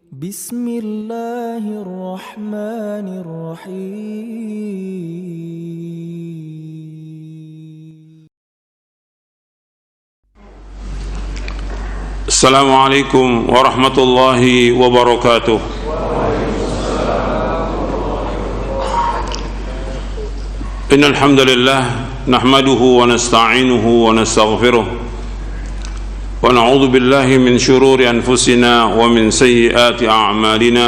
بسم الله الرحمن الرحيم. السلام عليكم ورحمة الله وبركاته. إن الحمد لله نحمده ونستعينه ونستغفره ونعوذ بالله من شرور أنفسنا ومن سيئات أعمالنا.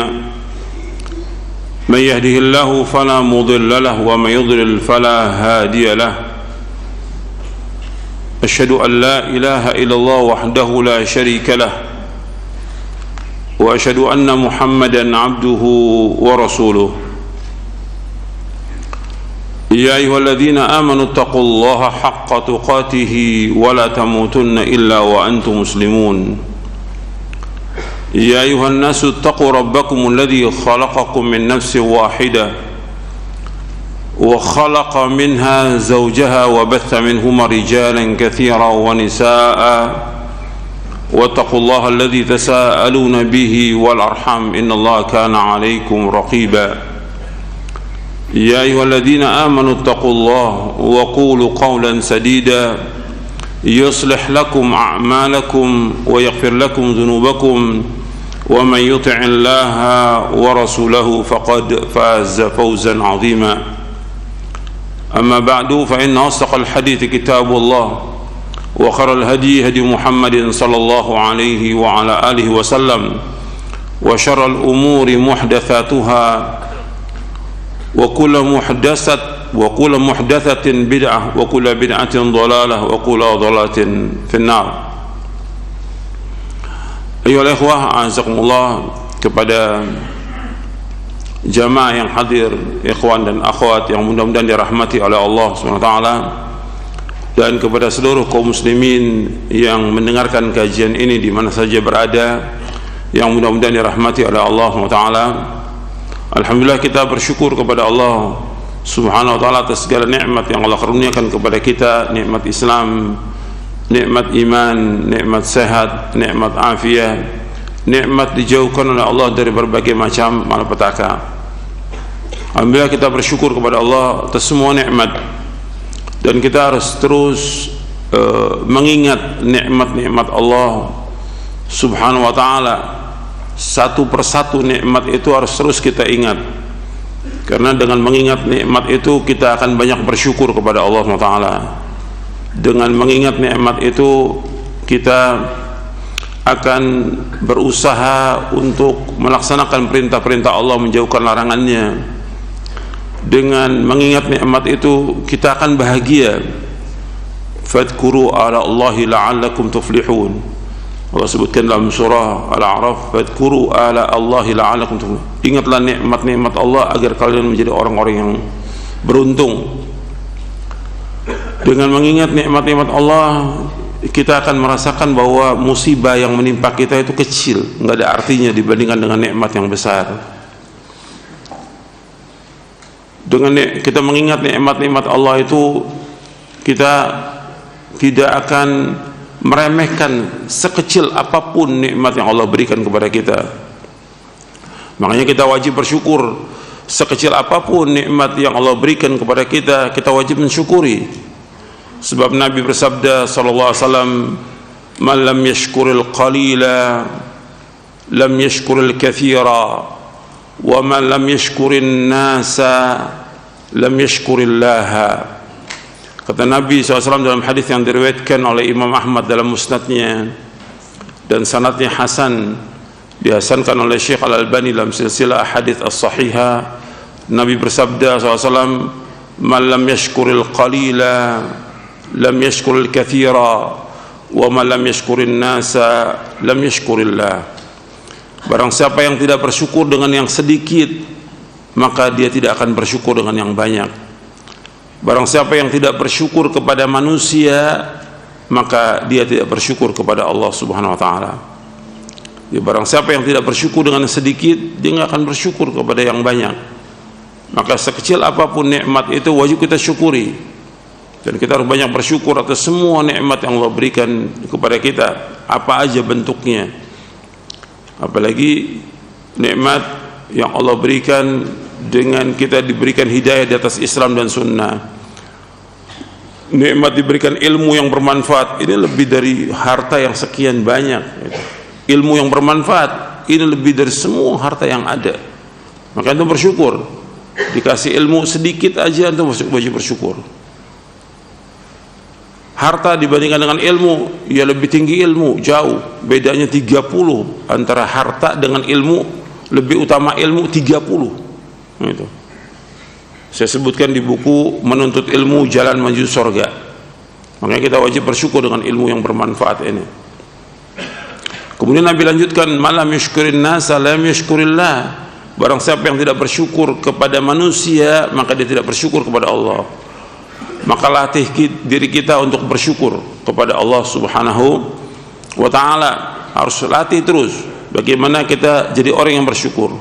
من يهده الله فلا مضل له ومن يضلل فلا هادي له. أشهد أن لا إله إلا الله وحده لا شريك له وأشهد أن محمدا عبده ورسوله. يا أيها الذين آمنوا اتقوا الله حق تقاته ولا تموتن إلا وأنتم مسلمون. يا أيها الناس اتقوا ربكم الذي خلقكم من نفس واحدة وخلق منها زوجها وبث منهما رجالا كثيرا ونساء واتقوا الله الذي تساءلون به والأرحام إن الله كان عليكم رقيبا. يا أيها الذين آمنوا اتقوا الله وقولوا قولا سديدا يصلح لكم أعمالكم ويغفر لكم ذنوبكم ومن يطع الله ورسوله فقد فاز فوزا عظيما. أما بعد فإن أصدق الحديث كتاب الله وخير الهدي هدي محمد صلى الله عليه وعلى آله وسلم وشر الأمور محدثاتها وكل محدثة بدعة وكل بدعة ضلالة وكل ضلالة في النار. Ayolah ikhwah, azakumullah, kepada jamaah yang hadir, ikhwan dan akhwat yang mudah-mudahan dirahmati oleh Allah SWT, dan kepada seluruh kaum muslimin yang mendengarkan kajian ini di mana saja berada, yang mudah-mudahan dirahmati oleh Allah SWT. Alhamdulillah, kita bersyukur kepada Allah Subhanahu wa ta'ala atas segala nikmat yang Allah karuniakan kepada kita, nikmat Islam, nikmat iman, nikmat sehat, nikmat afiat, nikmat dijauhkan oleh Allah dari berbagai macam malapetaka. Alhamdulillah, kita bersyukur kepada Allah atas semua nikmat, dan kita harus terus mengingat nikmat-nikmat Allah Subhanahu wa ta'ala. Satu persatu nikmat itu harus terus kita ingat, karena dengan mengingat nikmat itu kita akan banyak bersyukur kepada Allah SWT. Dengan mengingat nikmat itu kita akan berusaha untuk melaksanakan perintah-perintah Allah, menjauhkan larangannya. Dengan mengingat nikmat itu kita akan bahagia. Fadhkuru ala Allahi la'allakum tuflihun. Allah sebutkan dalam surah Al-A'raf, fadhkuru ala Allahi la'allakum tuflihun. Ingatlah nikmat-nikmat Allah agar kalian menjadi orang-orang yang beruntung. Dengan mengingat nikmat-nikmat Allah, kita akan merasakan bahwa musibah yang menimpa kita itu kecil, enggak ada artinya dibandingkan dengan nikmat yang besar. Dengan kita mengingat nikmat-nikmat Allah itu, kita tidak akan meremehkan sekecil apapun nikmat yang Allah berikan kepada kita. Makanya kita wajib bersyukur. Sekecil apapun nikmat yang Allah berikan kepada kita, kita wajib mensyukuri. Sebab Nabi bersabda sallallahu alaihi wasallam, "Man lam yashkuril qalila lam yashkuril katsira, wa man lam yashkurin nasa lam yashkurillaha." Kata Nabi SAW dalam hadis yang diriwayatkan oleh Imam Ahmad dalam musnadnya, dan sanadnya hasan, dihasankan oleh Syekh Al-Albani dalam silsilah hadis as-sahihah. Nabi bersabda SAW, "Man lam yashkuril qalila lam yashkuril katsira, wa man lam yashkurin nasa lam yashkurillah." Barang siapa yang tidak bersyukur dengan yang sedikit, maka dia tidak akan bersyukur dengan yang banyak. Barang siapa yang tidak bersyukur kepada manusia, maka dia tidak bersyukur kepada Allah Subhanahu wa ta'ala. Barang siapa yang tidak bersyukur dengan sedikit, dia tidak akan bersyukur kepada yang banyak. Maka sekecil apapun nikmat itu wajib kita syukuri, dan kita harus banyak bersyukur atas semua nikmat yang Allah berikan kepada kita, apa aja bentuknya. Apalagi nikmat yang Allah berikan dengan kita diberikan hidayah di atas Islam dan sunnah, nikmat diberikan ilmu yang bermanfaat. Ini lebih dari harta yang sekian banyak. Ilmu yang bermanfaat ini lebih dari semua harta yang ada. Maka antum bersyukur. Dikasih ilmu sedikit aja antum wajib bersyukur. Harta dibandingkan dengan ilmu, ya lebih tinggi ilmu, jauh. Bedanya 30 antara harta dengan ilmu, lebih utama ilmu 30. Gitu. Saya sebutkan di buku Menuntut Ilmu Jalan Menuju Surga. Makanya kita wajib bersyukur dengan ilmu yang bermanfaat ini. Kemudian Nabi lanjutkan, malam yashkurin nasa lam yashkurillah. Barang siapa yang tidak bersyukur kepada manusia, maka dia tidak bersyukur kepada Allah. Maka latih diri kita untuk bersyukur kepada Allah Subhanahu wa ta'ala. Harus latih terus bagaimana kita jadi orang yang bersyukur.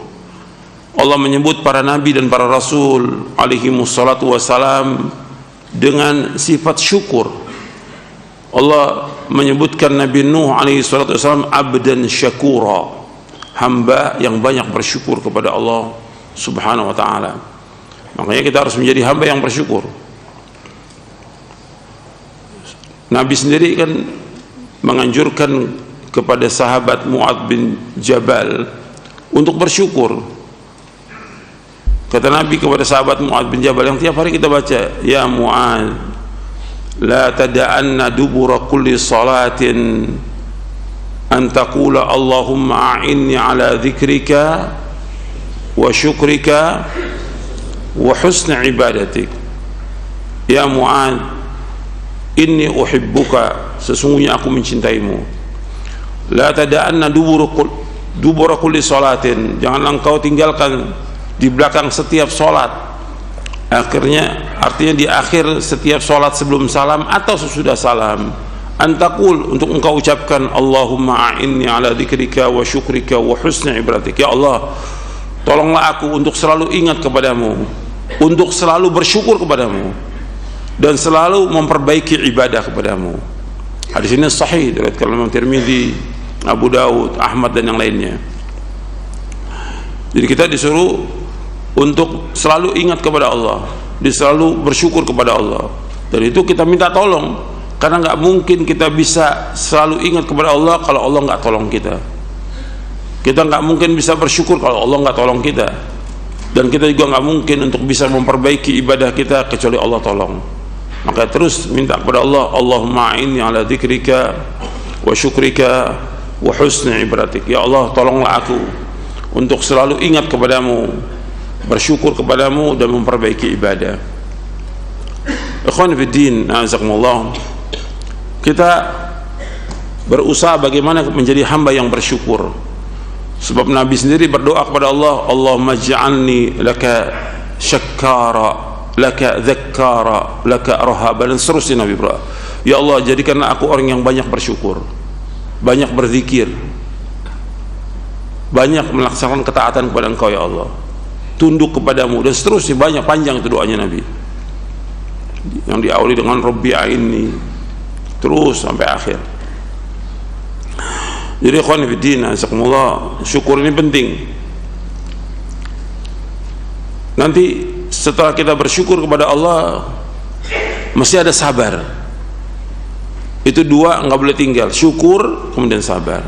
Allah menyebut para nabi dan para rasul alaihi wassalatu wassalam dengan sifat syukur. Allah menyebutkan Nabi Nuh alaihi salatu wassalam abdan syakura, hamba yang banyak bersyukur kepada Allah Subhanahu wa ta'ala. Makanya kita harus menjadi hamba yang bersyukur. Nabi sendiri kan menganjurkan kepada sahabat Mu'adz bin Jabal untuk bersyukur. Kata Nabi kepada sahabat Mu'adz bin Jabal yang tiap hari kita baca, ya Mu'adz, la tada'anna dubura kulli salatin an taqula Allahumma a'inni ala dzikrika wa syukrika wa husni ibadatik. Ya Mu'adz, inni uhibbuka, sesungguhnya aku mencintaimu. La tada'anna dubura kulli salatin, janganlah engkau tinggalkan di belakang setiap salat. Artinya di akhir setiap salat sebelum salam atau sesudah salam, antakul, untuk engkau ucapkan Allahumma a'inni ala dzikrika wa syukrika wa husni ibadatik. Ya Allah, tolonglah aku untuk selalu ingat kepadamu, untuk selalu bersyukur kepadamu, dan selalu memperbaiki ibadah kepadamu. Hadis ini sahih diriwayatkan oleh Imam Tirmidzi, Abu Daud, Ahmad dan yang lainnya. Jadi kita disuruh untuk selalu ingat kepada Allah, selalu bersyukur kepada Allah. Dan itu kita minta tolong, karena nggak mungkin kita bisa selalu ingat kepada Allah kalau Allah nggak tolong kita. Kita nggak mungkin bisa bersyukur kalau Allah nggak tolong kita. Dan kita juga nggak mungkin untuk bisa memperbaiki ibadah kita kecuali Allah tolong. Maka terus minta kepada Allah, Allahumma a'inni ala dzikrika wa syukrika wa husni ibadatik. Ya Allah, tolonglah aku untuk selalu ingat kepadamu, bersyukur kepadamu dan memperbaiki ibadah. Ikhwan fiddin, azakumullah, kita berusaha bagaimana menjadi hamba yang bersyukur. Sebab Nabi sendiri berdoa kepada Allah, Allahumma ja'alni laka syakkara, laka dzakkara, laka rahaba, dan seterusnya Nabi berdoa. Ya Allah, jadikanlah aku orang yang banyak bersyukur, banyak berzikir, banyak melaksanakan ketaatan kepada Engkau ya Allah, tunduk kepadamu, dan seterusnya. Banyak, panjang itu doanya Nabi, yang diawali dengan Rabbi a'inni terus sampai akhir. Jadi ikhwan fillah, azakumullah, syukur ini penting. Nanti setelah kita bersyukur kepada Allah, mesti ada sabar. Itu dua nggak boleh tinggal, syukur kemudian sabar.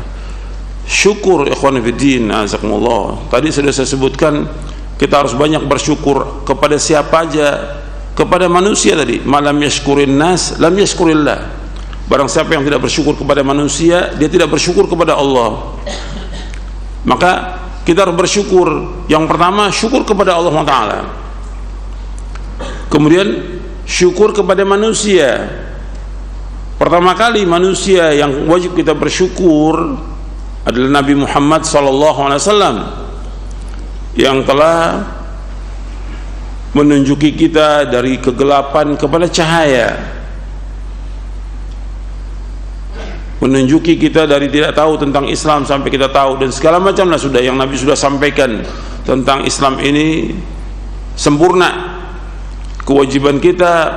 Syukur ikhwan fillah, azakumullah, tadi sudah saya sebutkan, kita harus banyak bersyukur kepada siapa aja, kepada manusia tadi. Malam yashkurin nas lam yashkurillah. Barang siapa yang tidak bersyukur kepada manusia, dia tidak bersyukur kepada Allah. Maka kita harus bersyukur. Yang pertama, syukur kepada Allah Ta'ala. Kemudian syukur kepada manusia. Pertama kali manusia yang wajib kita bersyukur adalah Nabi Muhammad SAW, yang telah menunjuki kita dari kegelapan kepada cahaya, menunjuki kita dari tidak tahu tentang Islam sampai kita tahu, dan segala macamlah sudah yang Nabi sudah sampaikan tentang Islam ini sempurna. Kewajiban kita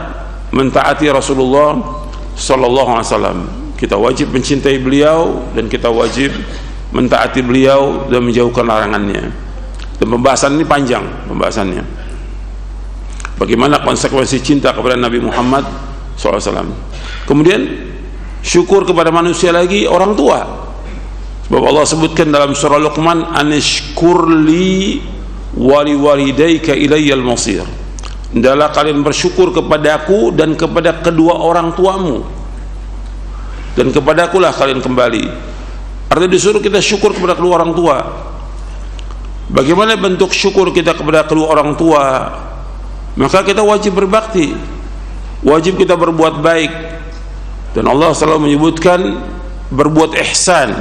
mentaati Rasulullah sallallahu alaihi wasallam. Kita wajib mencintai beliau dan kita wajib mentaati beliau dan menjauhkan larangannya. Dan pembahasan ini panjang pembahasannya. Bagaimana konsekuensi cinta kepada Nabi Muhammad SAW. Kemudian syukur kepada manusia lagi, orang tua. Sebab Allah sebutkan dalam surah Luqman, anishkurli wali walidayka ilayyal masir. Hendaklah kalian bersyukur kepadaku dan kepada kedua orang tuamu, dan kepadakulah kalian kembali. Artinya disuruh kita syukur kepada kedua orang tua. Bagaimana bentuk syukur kita kepada kedua orang tua? Maka kita wajib berbakti, wajib kita berbuat baik. Dan Allah selalu menyebutkan berbuat ihsan.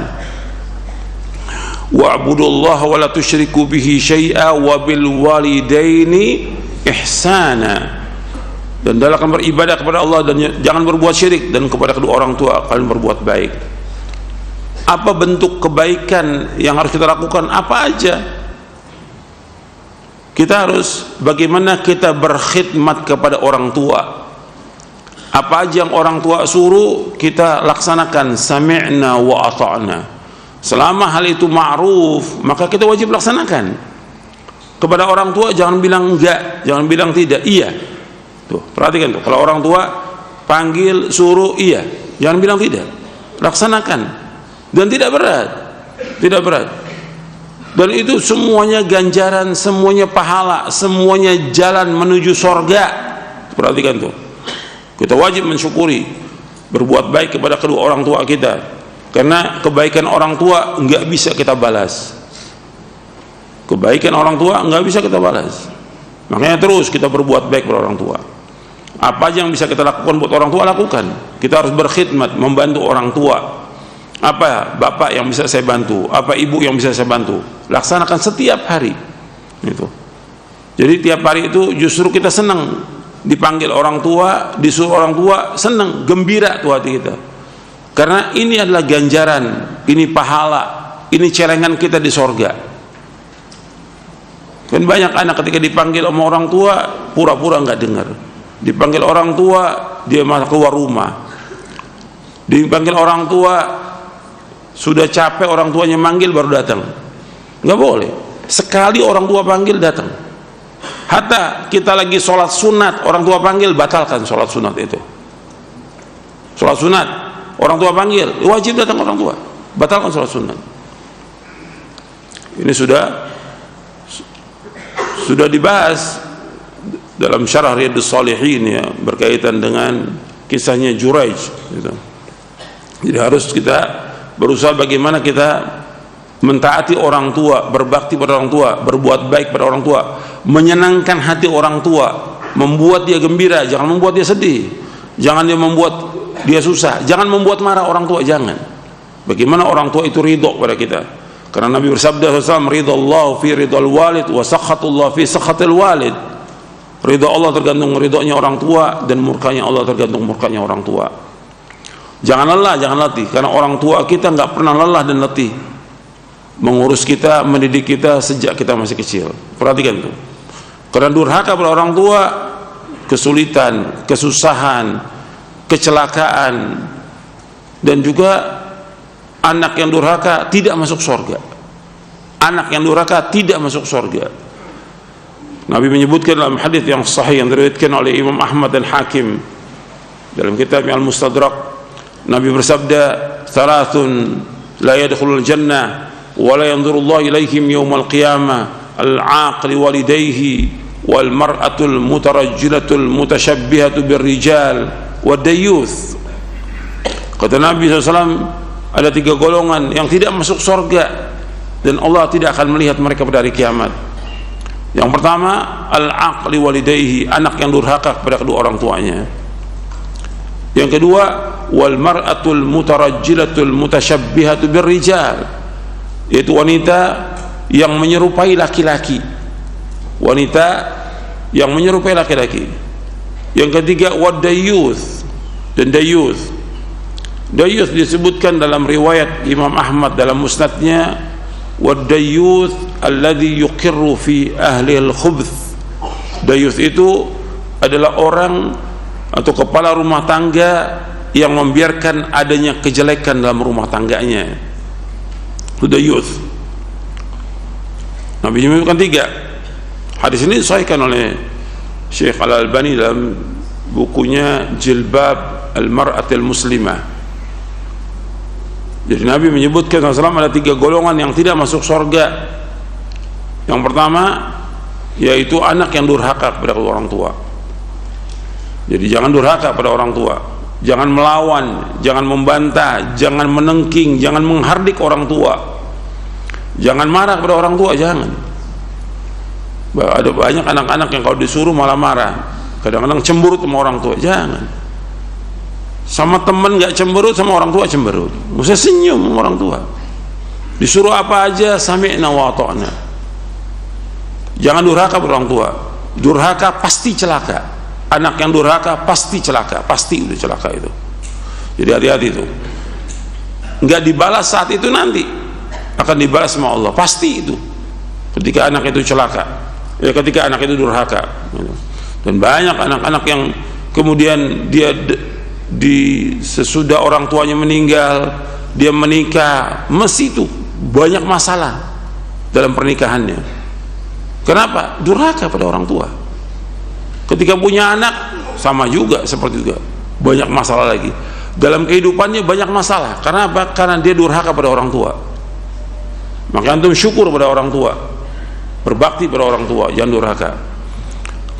Wa'budullaha wa la tusyriku bihi syai'a wa bil walidaini ihsana. Dan dalam beribadah kepada Allah dan jangan berbuat syirik, dan kepada kedua orang tua kalian berbuat baik. Apa bentuk kebaikan yang harus kita lakukan? Apa aja? Kita harus bagaimana kita berkhidmat kepada orang tua. Apa aja yang orang tua suruh kita laksanakan, sami'na wa ata'na. Selama hal itu ma'ruf, maka kita wajib laksanakan. Kepada orang tua jangan bilang enggak, jangan bilang tidak, iya. Tuh, perhatikan tuh, kalau orang tua panggil suruh iya, jangan bilang tidak. Laksanakan. Dan tidak berat. Tidak berat. Dan itu semuanya ganjaran, semuanya pahala, semuanya jalan menuju sorga. Perhatikan tuh, kita wajib mensyukuri, berbuat baik kepada kedua orang tua kita, karena kebaikan orang tua nggak bisa kita balas. Kebaikan orang tua nggak bisa kita balas. Makanya terus kita berbuat baik kepada orang tua. Apa aja yang bisa kita lakukan buat orang tua, lakukan. Kita harus berkhidmat, membantu orang tua. Apa bapak yang bisa saya bantu, apa ibu yang bisa saya bantu, laksanakan setiap hari. Itu. Jadi tiap hari itu justru kita senang dipanggil orang tua, disuruh orang tua, senang, gembira tuh hati kita. Karena ini adalah ganjaran, ini pahala, ini celengan kita di sorga. Kan banyak anak ketika dipanggil sama orang tua pura-pura nggak dengar. Dipanggil orang tua dia malah keluar rumah. Dipanggil orang tua sudah capek orang tuanya manggil baru datang. Nggak boleh. Sekali orang tua panggil datang. Hatta kita lagi sholat sunat, orang tua panggil, batalkan sholat sunat itu. Sholat sunat, orang tua panggil, wajib datang orang tua, batalkan sholat sunat. Ini sudah dibahas dalam syarah Riyadhus Shalihin ya, berkaitan dengan kisahnya Juraij gitu. Jadi harus kita berusaha bagaimana kita mentaati orang tua, berbakti pada orang tua, berbuat baik pada orang tua, menyenangkan hati orang tua, membuat dia gembira, jangan membuat dia sedih, jangan dia membuat dia susah, jangan membuat marah orang tua, jangan. Bagaimana orang tua itu ridho pada kita, karena Nabi bersabda SAW, ridallahu fi ridal walid wa sakhatullah fi sakhatil walid. Ridho Allah tergantung ridhonya orang tua, dan murkanya Allah tergantung murkanya orang tua. Jangan lelah, jangan letih, karena orang tua kita nggak pernah lelah dan letih mengurus kita, mendidik kita sejak kita masih kecil. Perhatikan tuh, karena durhaka pada orang tua, kesulitan, kesusahan, kecelakaan, dan juga anak yang durhaka tidak masuk surga. Anak yang durhaka tidak masuk surga. Nabi menyebutkan dalam hadis yang sahih yang diriwayatkan oleh Imam Ahmad dan Hakim dalam kitab Al-Mustadrak, Nabi bersabda, "Thalathun la yadkhulul jannah wa la yanzurullahu ilaihim yaumal qiyamah, al-'aqli walidayhi wal mar'atul mutarajjilatul mutasyabbihatu birrijal wad dayyuth." Kata Nabi SAW, ada 3 golongan yang tidak masuk surga dan Allah tidak akan melihat mereka pada hari kiamat. Yang pertama, al-'aqli walidayhi, anak yang durhaka kepada kedua orang tuanya. Yang kedua, wal mar'atul mutarajjilatul mutasyabbihatu birrijal, yaitu wanita yang menyerupai laki-laki. Wanita yang menyerupai laki-laki. Yang ketiga, wad dayyuth, dan dayyuth. Dayyuth disebutkan dalam riwayat Imam Ahmad dalam musnadnya, wad dayyuth alladhi yuqirru fi ahli al-khubth. Dayyuth itu adalah orang atau kepala rumah tangga yang membiarkan adanya kejelekan dalam rumah tangganya. Sudah youth. Nabi menyebutkan 3. Hadis ini disahihkan oleh Syekh Al-Albani dalam bukunya Jilbab Al-Mar'atil Muslimah. Jadi Nabi menyebutkan SAW ada 3 golongan yang tidak masuk surga. Yang pertama yaitu anak yang durhaka kepada orang tua. Jadi jangan durhaka pada orang tua, jangan melawan, jangan membantah, jangan menengking, jangan menghardik orang tua, jangan marah kepada orang tua, jangan. Ada banyak anak-anak yang kalau disuruh malah marah, kadang-kadang cemberut sama orang tua. Jangan. Sama teman nggak cemberut, sama orang tua cemberut. Mesti senyum sama orang tua. Disuruh apa aja sami'na wa ata'na. Jangan durhaka pada orang tua. Durhaka pasti celaka. Anak yang durhaka pasti celaka, pasti udah celaka itu. Jadi hati-hati itu. Nggak dibalas saat itu, nanti akan dibalas sama Allah, pasti itu. Ketika anak itu celaka, ya ketika anak itu durhaka. Dan banyak anak-anak yang kemudian dia sesudah orang tuanya meninggal, dia menikah, mesti itu banyak masalah dalam pernikahannya. Kenapa? Durhaka pada orang tua. Ketika punya anak sama juga, seperti juga banyak masalah lagi dalam kehidupannya, banyak masalah. Karena apa? Karena dia durhaka pada orang tua. Maka antum syukur pada orang tua, berbakti pada orang tua, jangan durhaka.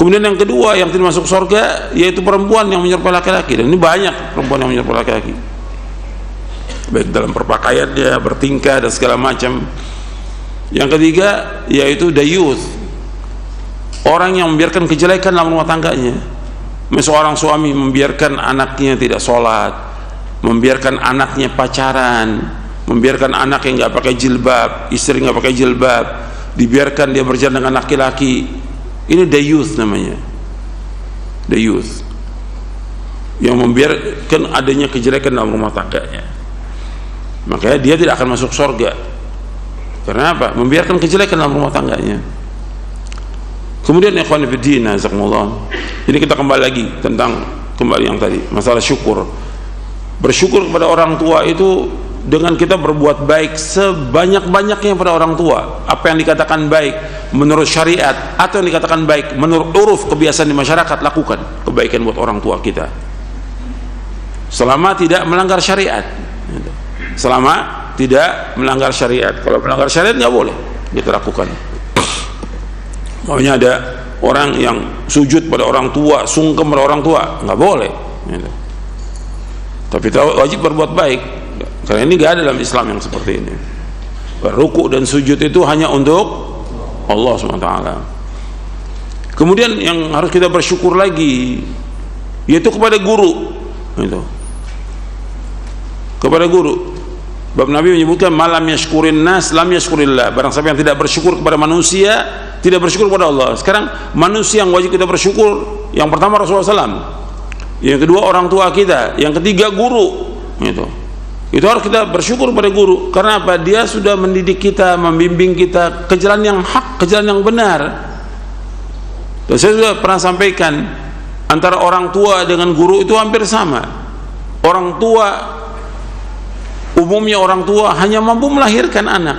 Kemudian yang kedua yang tidak masuk surga yaitu perempuan yang menyerupai laki-laki. Dan ini banyak perempuan yang menyerupai laki-laki, baik dalam berpakaiannya, bertingkah dan segala macam. Yang ketiga yaitu dayuth, orang yang membiarkan kejelekan dalam rumah tangganya. Seorang suami membiarkan anaknya tidak sholat, membiarkan anaknya pacaran, membiarkan anak yang nggak pakai jilbab, istri nggak pakai jilbab, dibiarkan dia berjalan dengan laki-laki. Ini dayuth namanya, dayuth, yang membiarkan adanya kejelekan dalam rumah tangganya. Makanya dia tidak akan masuk surga. Karena apa? Membiarkan kejelekan dalam rumah tangganya. Kemudian ikhwan fillah, jazakumullah. Jadi kita kembali lagi tentang yang tadi, masalah syukur. Bersyukur kepada orang tua itu dengan kita berbuat baik sebanyak-banyaknya pada orang tua. Apa yang dikatakan baik menurut syariat atau yang dikatakan baik menurut uruf kebiasaan di masyarakat, lakukan kebaikan buat orang tua kita. Selama tidak melanggar syariat. Selama tidak melanggar syariat. Kalau melanggar syariat nggak boleh kita lakukan. Makanya ada orang yang sujud pada orang tua, sungkem pada orang tua, nggak boleh. Tapi wajib berbuat baik. Karena ini nggak ada dalam Islam yang seperti ini. Berruku dan sujud itu hanya untuk Allah SWT. Kemudian yang harus kita bersyukur lagi yaitu kepada guru. Kepada guru. Bab Nabi menyebutkan malam yashkurin nas lam yashkurillah. Barang siapa yang tidak bersyukur kepada manusia, tidak bersyukur kepada Allah. Sekarang manusia yang wajib kita bersyukur, yang pertama Rasulullah SAW, yang kedua orang tua kita, yang ketiga guru. Itu harus kita bersyukur pada guru. Karena apa? Dia sudah mendidik kita, membimbing kita ke jalan yang hak, ke jalan yang benar. Dan saya sudah pernah sampaikan, antara orang tua dengan guru itu hampir sama. Orang tua, umumnya orang tua hanya mampu melahirkan anak.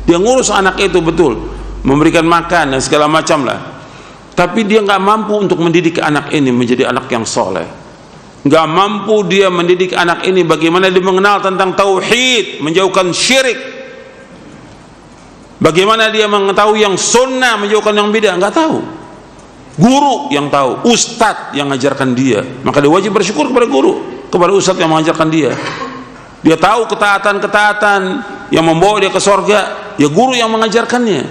Dia ngurus anak itu betul, memberikan makan dan segala macam lah. Tapi dia nggak mampu untuk mendidik anak ini menjadi anak yang soleh. Nggak mampu dia mendidik anak ini bagaimana dia mengenal tentang tauhid, menjauhkan syirik. Bagaimana dia mengetahui yang sunnah, menjauhkan yang bid'ah, nggak tahu. Guru yang tahu, ustadz yang mengajarkan dia. Maka dia wajib bersyukur kepada guru, kepada ustadz yang mengajarkan dia. Dia tahu ketaatan-ketaatan yang membawa dia ke surga, ya guru yang mengajarkannya.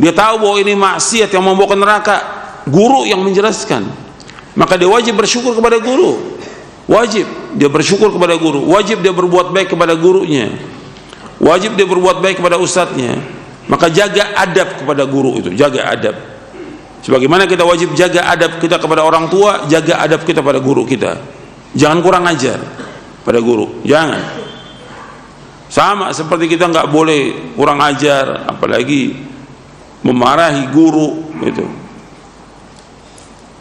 Dia tahu bahwa ini maksiat yang membawa ke neraka, guru yang menjelaskan. Maka dia wajib bersyukur kepada guru. Wajib dia bersyukur kepada guru. Wajib dia berbuat baik kepada gurunya. Wajib dia berbuat baik kepada ustadznya. Maka jaga adab kepada guru itu, jaga adab. Sebagaimana kita wajib jaga adab kita kepada orang tua, jaga adab kita pada guru kita. Jangan kurang ajar pada guru, jangan. Sama seperti kita nggak boleh kurang ajar, apalagi memarahi guru, gitu.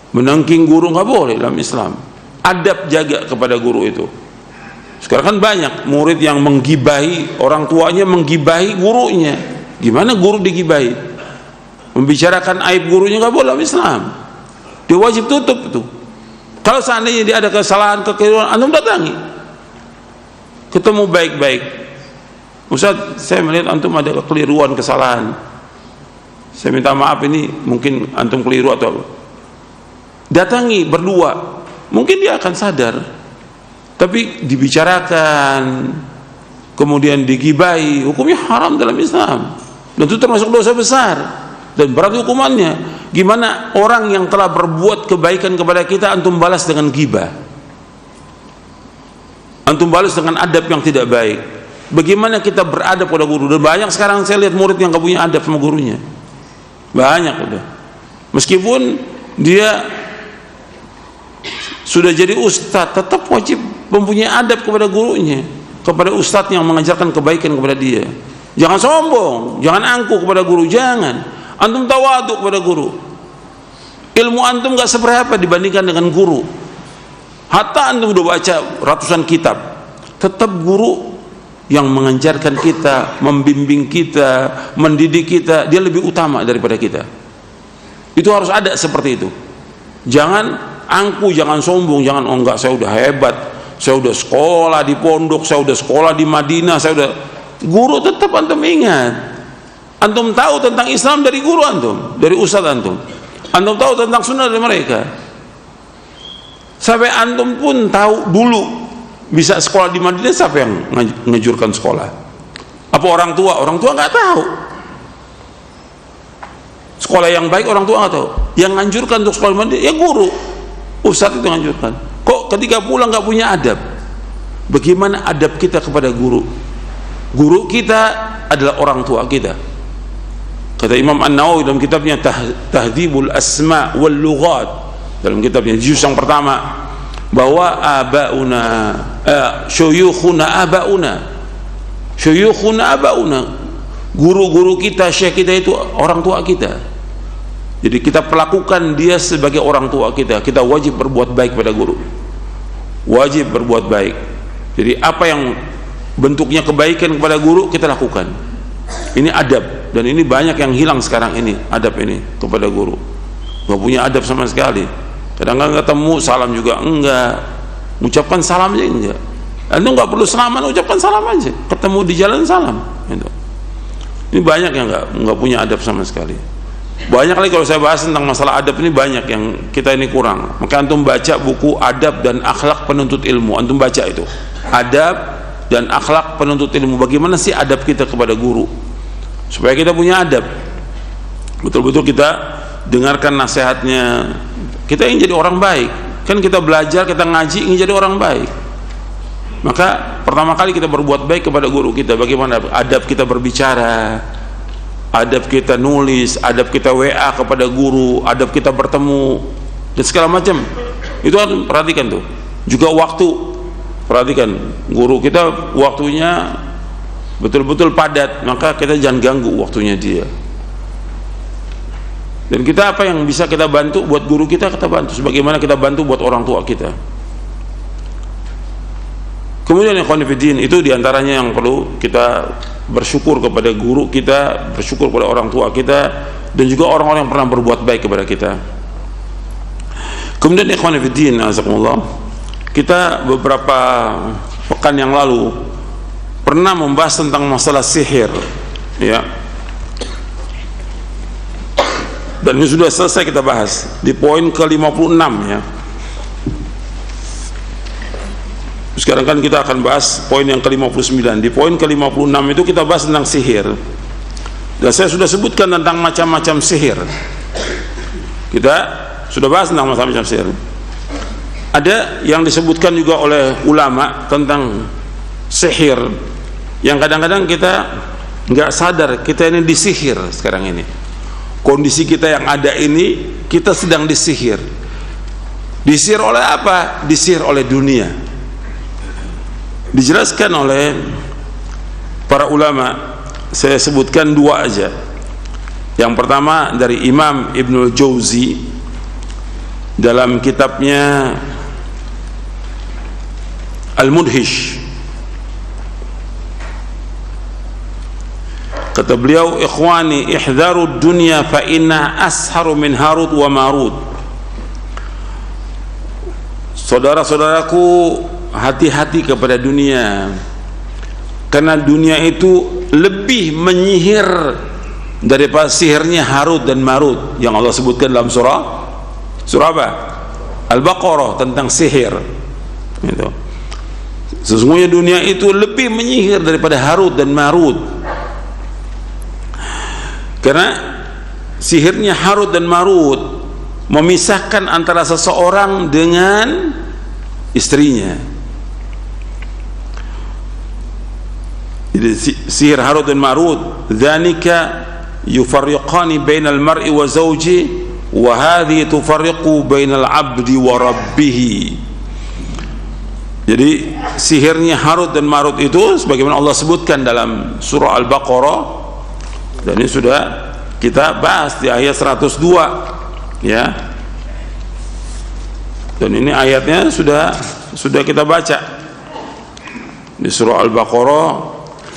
Menengking guru nggak boleh dalam Islam. Adab jaga kepada guru itu. Sekarang kan banyak murid yang menggibahi orang tuanya, menggibahi gurunya. Gimana guru digibahi? Membicarakan aib gurunya nggak boleh dalam Islam. Dia wajib tutup itu. Kalau seandainya dia ada kesalahan, kekeliruan, antum datangi, ketemu baik-baik. Ustaz, saya melihat antum ada kekeliruan, kesalahan. Saya minta maaf, ini mungkin antum keliru atau apa. Datangi berdua, mungkin dia akan sadar. Tapi dibicarakan, kemudian digibahi, hukumnya haram dalam Islam. Dan itu termasuk dosa besar dan berat hukumannya. Gimana orang yang telah berbuat kebaikan kepada kita antum balas dengan ghibah, antum balas dengan adab yang tidak baik? Bagaimana kita beradab pada guru? Dan banyak sekarang saya lihat murid yang gak punya adab sama gurunya, banyak udah. Meskipun dia sudah jadi ustadz, tetap wajib mempunyai adab kepada gurunya, kepada ustadz yang mengajarkan kebaikan kepada dia. Jangan sombong, jangan angkuh kepada guru, jangan. Antum tawaduk kepada guru. Ilmu antum gak seberapa dibandingkan dengan guru. Hatta antum udah baca ratusan kitab, tetap guru yang mengajarkan kita, membimbing kita, mendidik kita, dia lebih utama daripada kita. Itu harus ada seperti itu. Jangan angkuh, jangan sombong, jangan oh enggak saya udah hebat, saya udah sekolah di pondok, saya udah sekolah di Madinah, saya udah. Guru tetap antum ingat. Antum tahu tentang Islam dari guru antum, dari ustaz antum. Antum tahu tentang sunnah dari mereka. Sampai antum pun tahu dulu bisa sekolah di Madinah, siapa yang ngejurkan sekolah? Apa orang tua? Orang tua nggak tahu. Sekolah yang baik orang tua nggak tahu. Yang nganjurkan untuk sekolah di Madinah ya guru, ustaz itu nganjurkan. Kok ketika pulang nggak punya adab? Bagaimana adab kita kepada guru? Guru kita adalah orang tua kita. Kata Imam An-Nawawi dalam kitabnya Tahdhibul Asma' wal Lughat, dalam kitabnya juz yang pertama, bahwa abauna syuyukhuna abauna, guru-guru kita, syekh kita itu orang tua kita. Jadi kita perlakukan dia sebagai orang tua kita. Kita wajib berbuat baik pada guru, wajib berbuat baik. Jadi apa yang bentuknya kebaikan kepada guru kita lakukan. Ini adab, dan ini banyak yang hilang sekarang ini, adab ini kepada guru. Gak punya adab sama sekali. Kadang-kadang ketemu salam juga enggak, ucapkan salam aja enggak. Anda nggak perlu salaman, ucapkan salam aja. Ketemu di jalan salam. Ini banyak yang nggak punya adab sama sekali. Banyak lagi kalau saya bahas tentang masalah adab ini, banyak yang kita ini kurang. Maka antum baca buku Adab dan Akhlak Penuntut Ilmu, antum baca itu. Adab dan akhlak penuntut ilmu, bagaimana sih adab kita kepada guru, supaya kita punya adab, betul-betul kita dengarkan nasihatnya. Kita ingin jadi orang baik, kan kita belajar, kita ngaji, ingin jadi orang baik. Maka pertama kali kita berbuat baik kepada guru kita. Bagaimana adab kita berbicara, adab kita nulis, adab kita WA kepada guru, adab kita bertemu, dan segala macam. Itu kan perhatikan tuh. Juga waktu, perhatikan guru kita waktunya betul-betul padat, maka kita jangan ganggu waktunya dia. Dan kita apa yang bisa kita bantu buat guru kita bantu, sebagaimana kita bantu buat orang tua kita. Kemudian ikhwan fillah, itu diantaranya yang perlu kita bersyukur kepada guru kita, bersyukur kepada orang tua kita, dan juga orang-orang yang pernah berbuat baik kepada kita. Kemudian ikhwan fillah, azakumullah, kita beberapa pekan yang lalu pernah membahas tentang masalah sihir, ya. Dan ini sudah selesai kita bahas di poin ke-56, ya. Sekarang kan kita akan bahas poin yang ke-59. Di poin ke-56 itu kita bahas tentang sihir. Dan saya sudah sebutkan tentang macam-macam sihir. Kita sudah bahas tentang macam-macam sihir. Ada yang disebutkan juga oleh ulama tentang sihir, yang kadang-kadang kita nggak sadar kita ini disihir sekarang ini. Kondisi kita yang ada ini, kita sedang disihir. Disihir oleh apa? Disihir oleh dunia. Dijelaskan oleh para ulama, saya sebutkan dua aja. Yang pertama dari Imam Ibnul Jauzi dalam kitabnya Al-Mudhish Kata beliau, ikhwani, ihdharu dunya fa inna asharu min Harut wa Marut. Saudara-saudaraku, hati-hati kepada dunia, karena dunia itu lebih menyihir daripada sihirnya Harut dan Marut yang Allah sebutkan dalam surah apa? Al-Baqarah, tentang sihir. Gitu. Sesungguhnya dunia itu lebih menyihir daripada Harut dan Marut, karena sihirnya Harut dan Marut memisahkan antara seseorang dengan istrinya. Jadi sihir Harut dan Marut, dzalika yufarriqani bainal mar'i wa zawji wa hadhihi tufarriqu bainal 'abdi wa rabbih. Jadi sihirnya Harut dan Marut itu sebagaimana Allah sebutkan dalam surah Al-Baqarah, dan ini sudah kita bahas di ayat 102, ya. Dan ini ayatnya sudah kita baca di surah Al-Baqarah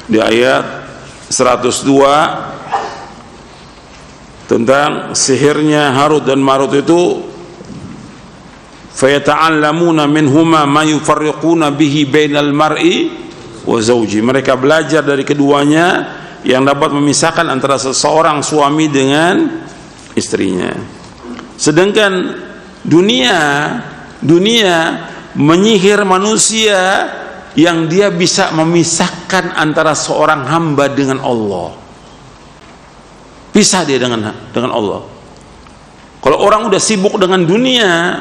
di ayat 102 tentang sihirnya Harut dan Marut itu. Fayata'allamuna minhuma ma yufarriquna bihi bainal mar'i wa zawji. Mereka belajar dari keduanya yang dapat memisahkan antara seseorang suami dengan istrinya. Sedangkan dunia menyihir manusia yang dia bisa memisahkan antara seorang hamba dengan Allah. Pisah dia dengan Allah. Kalau orang udah sibuk dengan dunia,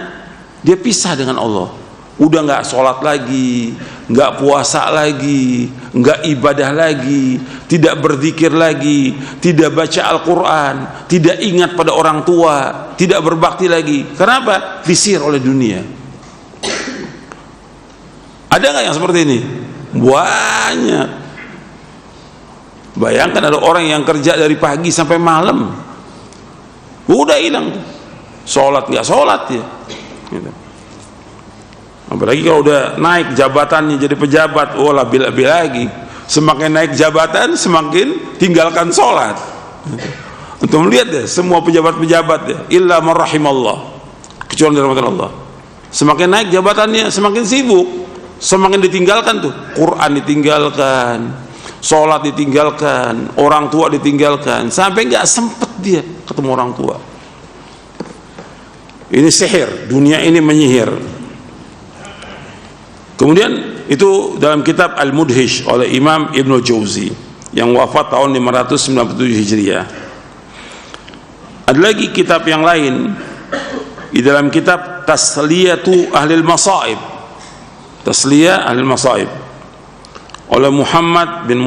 dia pisah dengan Allah. Udah nggak sholat lagi, nggak puasa lagi, nggak ibadah lagi, tidak berzikir lagi, tidak baca Al-Quran, tidak ingat pada orang tua, tidak berbakti lagi. Kenapa? Disihir oleh dunia. Ada nggak yang seperti ini? Banyak. Bayangkan ada orang yang kerja dari pagi sampai malam, udah hilang, sholat nggak sholat ya. Gitu. Apalagi kalau udah naik jabatannya jadi pejabat, oh lebih lagi. Semakin naik jabatan, semakin tinggalkan sholat. Untuk melihat deh, semua pejabat-pejabat ya, illa man rahimallah, kecuali dari rahmat Allah. Semakin naik jabatannya, semakin sibuk, semakin ditinggalkan tuh. Quran ditinggalkan, sholat ditinggalkan, orang tua ditinggalkan, sampai nggak sempet dia ketemu orang tua. Ini sihir, dunia ini menyihir. Kemudian itu dalam kitab Al-Mudhish oleh Imam Ibnu Jauzi yang wafat tahun 597 Hijriah. Ada lagi kitab yang lain di dalam kitab Tasliyatu Ahlil Masaib, Tasliyah Ahlil Masaib oleh Muhammad bin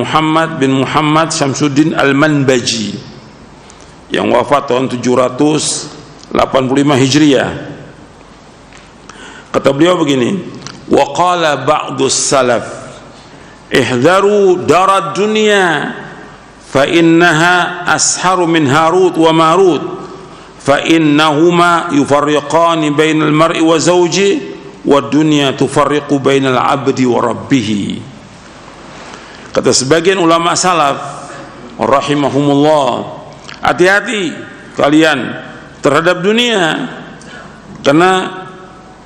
Muhammad Syamsuddin Al-Manbaji yang wafat tahun 785 Hijriah. Kata beliau begini, wa qala ba'dus salaf ihdharu darad dunya fa innaha asharu min Harut wa Marut fa innahuma yufarriqani bainal mar'i wa zawji wa dunya tufarriqu bainal 'abdi wa rabbih. Kata sebagian ulama salaf rahimahumullah, hati-hati kalian terhadap dunia, karena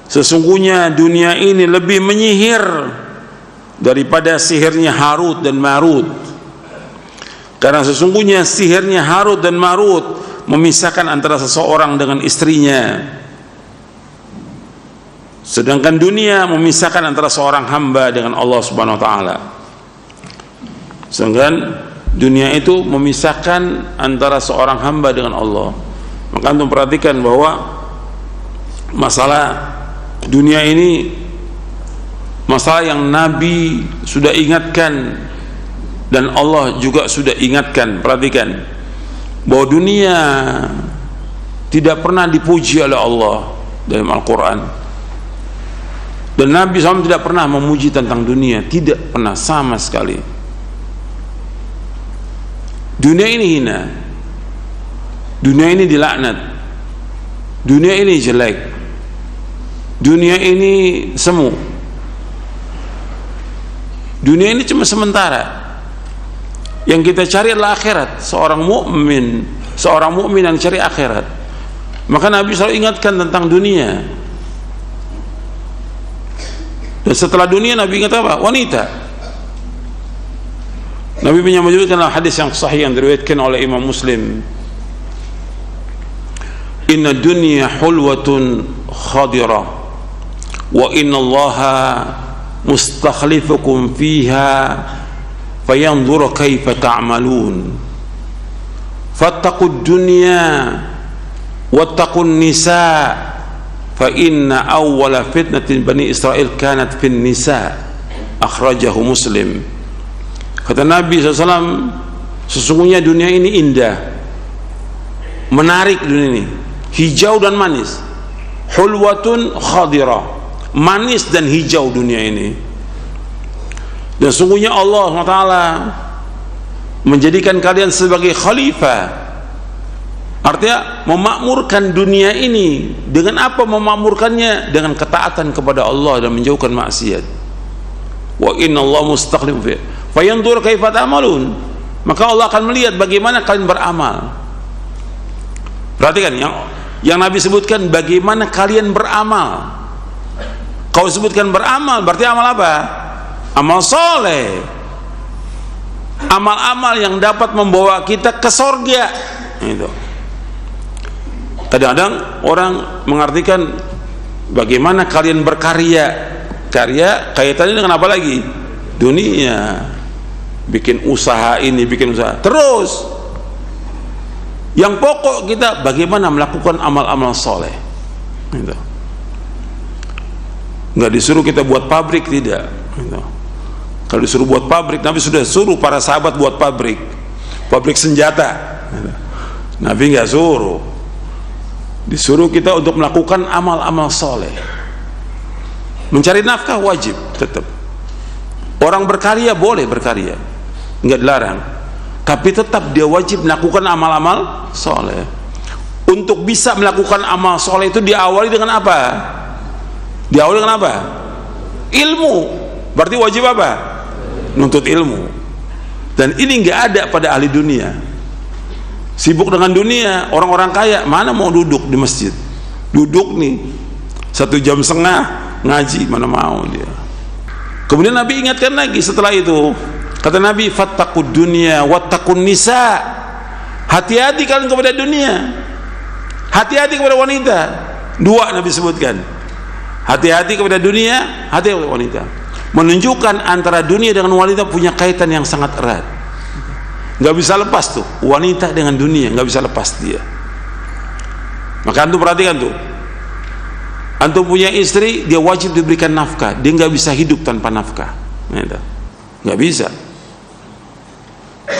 sesungguhnya dunia ini lebih menyihir daripada sihirnya Harut dan Marut. Karena sesungguhnya sihirnya Harut dan Marut memisahkan antara seseorang dengan istrinya, sedangkan dunia memisahkan antara seorang hamba dengan Allah Subhanahu wa taala. Sedangkan dunia itu memisahkan antara seorang hamba dengan Allah. Maka antum perhatikan bahwa masalah dunia ini masalah yang Nabi sudah ingatkan dan Allah juga sudah ingatkan. Perhatikan bahwa dunia tidak pernah dipuji oleh Allah dalam Al-Quran, dan Nabi SAW tidak pernah memuji tentang dunia, tidak pernah sama sekali. Dunia ini hina, dunia ini dilaknat, dunia ini jelek, dunia ini semu, dunia ini cuma sementara. Yang kita cari adalah akhirat. Seorang mukmin yang cari akhirat. Maka Nabi selalu ingatkan tentang dunia. Dan setelah dunia Nabi ingat apa? Wanita. Nabi menyebutkan hadis yang sahih yang diriwayatkan oleh Imam Muslim. Inna dunya hulwatun khadira wa inna Allaha mustakhlifukum fiha fayanzur kaifa ta'malun fattaqud dunya wattaqun nisa fa inna awwala fitnatin bani Israel kanat fin nisa akhrajahu Muslim. Kata Nabi SAW, sesungguhnya dunia ini indah, menarik dunia ini, hijau dan manis, hulwatun khadira, manis dan hijau dunia ini. Dan sungguhnya Allah SWT menjadikan kalian sebagai khalifah, artinya memakmurkan dunia ini. Dengan apa memakmurkannya? Dengan ketaatan kepada Allah dan menjauhkan maksiat. Wa inna Allah mustakhlif fayanzur kaifa ta'malun, maka Allah akan melihat bagaimana kalian beramal. Perhatikan yang Nabi sebutkan, bagaimana kalian beramal. Kau sebutkan beramal, berarti amal apa? Amal soleh, amal-amal yang dapat membawa kita ke sorga. Itu. Kadang-kadang orang mengartikan bagaimana kalian berkarya. Karya kaitannya dengan apa lagi? Dunia. Bikin usaha ini, bikin usaha terus. Yang pokok kita bagaimana melakukan amal-amal soleh. Gitu. Nggak disuruh kita buat pabrik, tidak. Gitu. Kalau disuruh buat pabrik, Nabi sudah suruh para sahabat buat pabrik senjata. Gitu. Nabi nggak suruh. Disuruh kita untuk melakukan amal-amal soleh. Mencari nafkah wajib tetap. Orang berkarya boleh berkarya, nggak dilarang, tapi tetap dia wajib melakukan amal-amal soleh. Untuk bisa melakukan amal soleh itu diawali dengan apa? Diawali dengan apa? Ilmu. Berarti wajib apa? Nuntut ilmu. Dan ini nggak ada pada ahli dunia. Sibuk dengan dunia. Orang-orang kaya mana mau duduk di masjid? Duduk nih 1,5 jam ngaji, mana mau dia. Kemudian Nabi ingatkan lagi setelah itu, kata Nabi, fattaqud dunya wattaqun nisa. Hati-hati kalian kepada dunia, hati-hati kepada wanita. Dua Nabi sebutkan, hati-hati kepada dunia, hati-hati kepada wanita. Menunjukkan antara dunia dengan wanita punya kaitan yang sangat erat. Nggak bisa lepas tuh wanita dengan dunia, nggak bisa lepas dia. Maka antum perhatikan tuh, antum punya istri, dia wajib diberikan nafkah. Dia nggak bisa hidup tanpa nafkah, nggak bisa.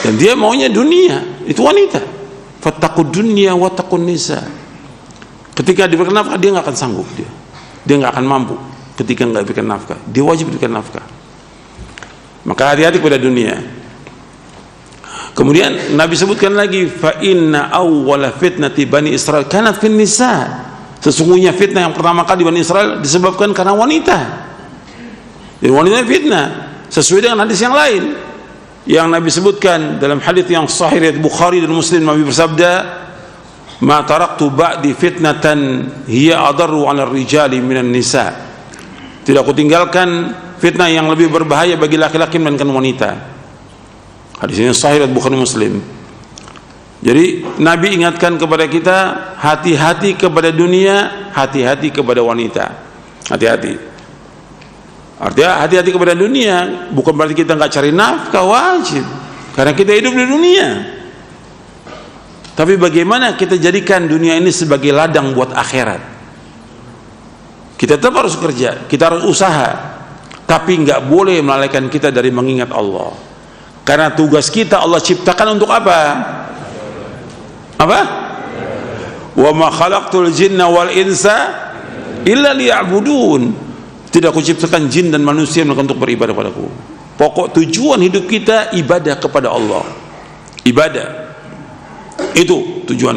Dan dia maunya dunia, itu wanita. Fattaqud dunya wattaqun nisa. Ketika diberikan nafkah, dia nggak akan sanggup, dia nggak akan mampu. Ketika nggak diberikan nafkah, dia wajib diberikan nafkah. Maka hati-hati kepada dunia. Kemudian Nabi sebutkan lagi, fa inna awwala fitnati bani Israil kanat fin nisa. Sesungguhnya fitnah yang pertama kali di Bani Israel disebabkan karena wanita. Dan wanita fitnah sesuai dengan hadis yang lain yang Nabi sebutkan dalam hadis yang sahih riwayat Bukhari dan Muslim. Nabi bersabda, "Ma taraktu ba'di fitnatan hiya adarru 'ala ar-rijali minan nisa." Tidak aku tinggalkan fitnah yang lebih berbahaya bagi laki-laki melainkan wanita. Hadis ini sahih riwayat Bukhari Muslim. Jadi Nabi ingatkan kepada kita, hati-hati kepada dunia, hati-hati kepada wanita. Hati-hati. Artinya hati-hati kepada dunia bukan berarti kita nggak cari nafkah, wajib, karena kita hidup di dunia. Tapi bagaimana kita jadikan dunia ini sebagai ladang buat akhirat. Kita tetap harus kerja, kita harus usaha, tapi nggak boleh melalaikan kita dari mengingat Allah. Karena tugas kita Allah ciptakan untuk apa? Apa? Wa ma khalaqtul jinna wal insa illa liya'budun. Tidak aku ciptakan jin dan manusia melainkan untuk beribadah padaku. Pokok tujuan hidup kita ibadah kepada Allah. Ibadah. Itu tujuan.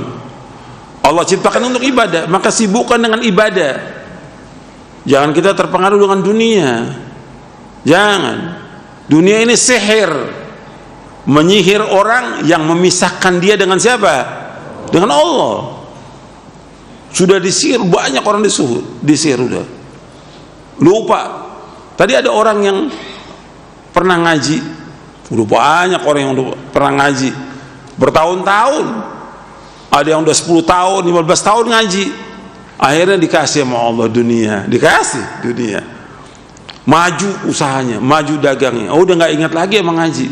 Allah ciptakan untuk ibadah, maka sibukkan dengan ibadah. Jangan kita terpengaruh dengan dunia. Jangan. Dunia ini sihir. menyihir orang yang memisahkan dia dengan siapa? Dengan Allah. Sudah disihir, banyak orang disihir udah. Lupa. Tadi ada orang yang pernah ngaji, udah banyak orang yang udah pernah ngaji bertahun-tahun, ada yang udah 10 tahun, 15 tahun ngaji, akhirnya dikasih sama Allah dunia, dikasih dunia, maju usahanya, maju dagangnya, udah nggak ingat lagi sama ngaji,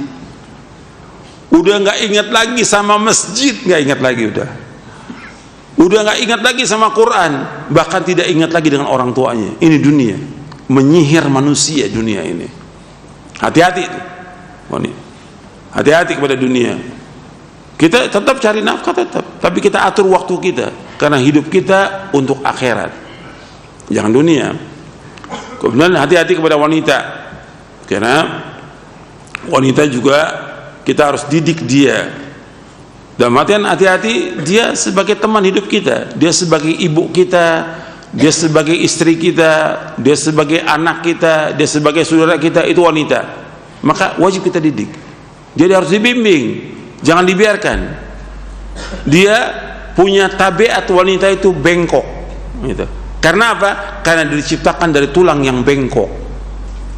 udah nggak ingat lagi sama masjid, nggak ingat lagi, udah nggak ingat lagi sama Quran, bahkan tidak ingat lagi dengan orang tuanya. Ini dunia menyihir manusia, dunia ini. Hati-hati, hati-hati kepada dunia. Kita tetap cari nafkah tetap, tapi kita atur waktu kita, karena hidup kita untuk akhirat, jangan dunia. Kemudian hati-hati kepada wanita, karena wanita juga kita harus didik dia. Dalam artian hati-hati, dia sebagai teman hidup kita, dia sebagai ibu kita, dia sebagai istri kita, dia sebagai anak kita, dia sebagai saudara kita, itu wanita. Maka wajib kita didik. Jadi harus dibimbing, jangan dibiarkan. Dia punya tabiat, wanita itu bengkok gitu. Karena apa? Karena diciptakan dari tulang yang bengkok.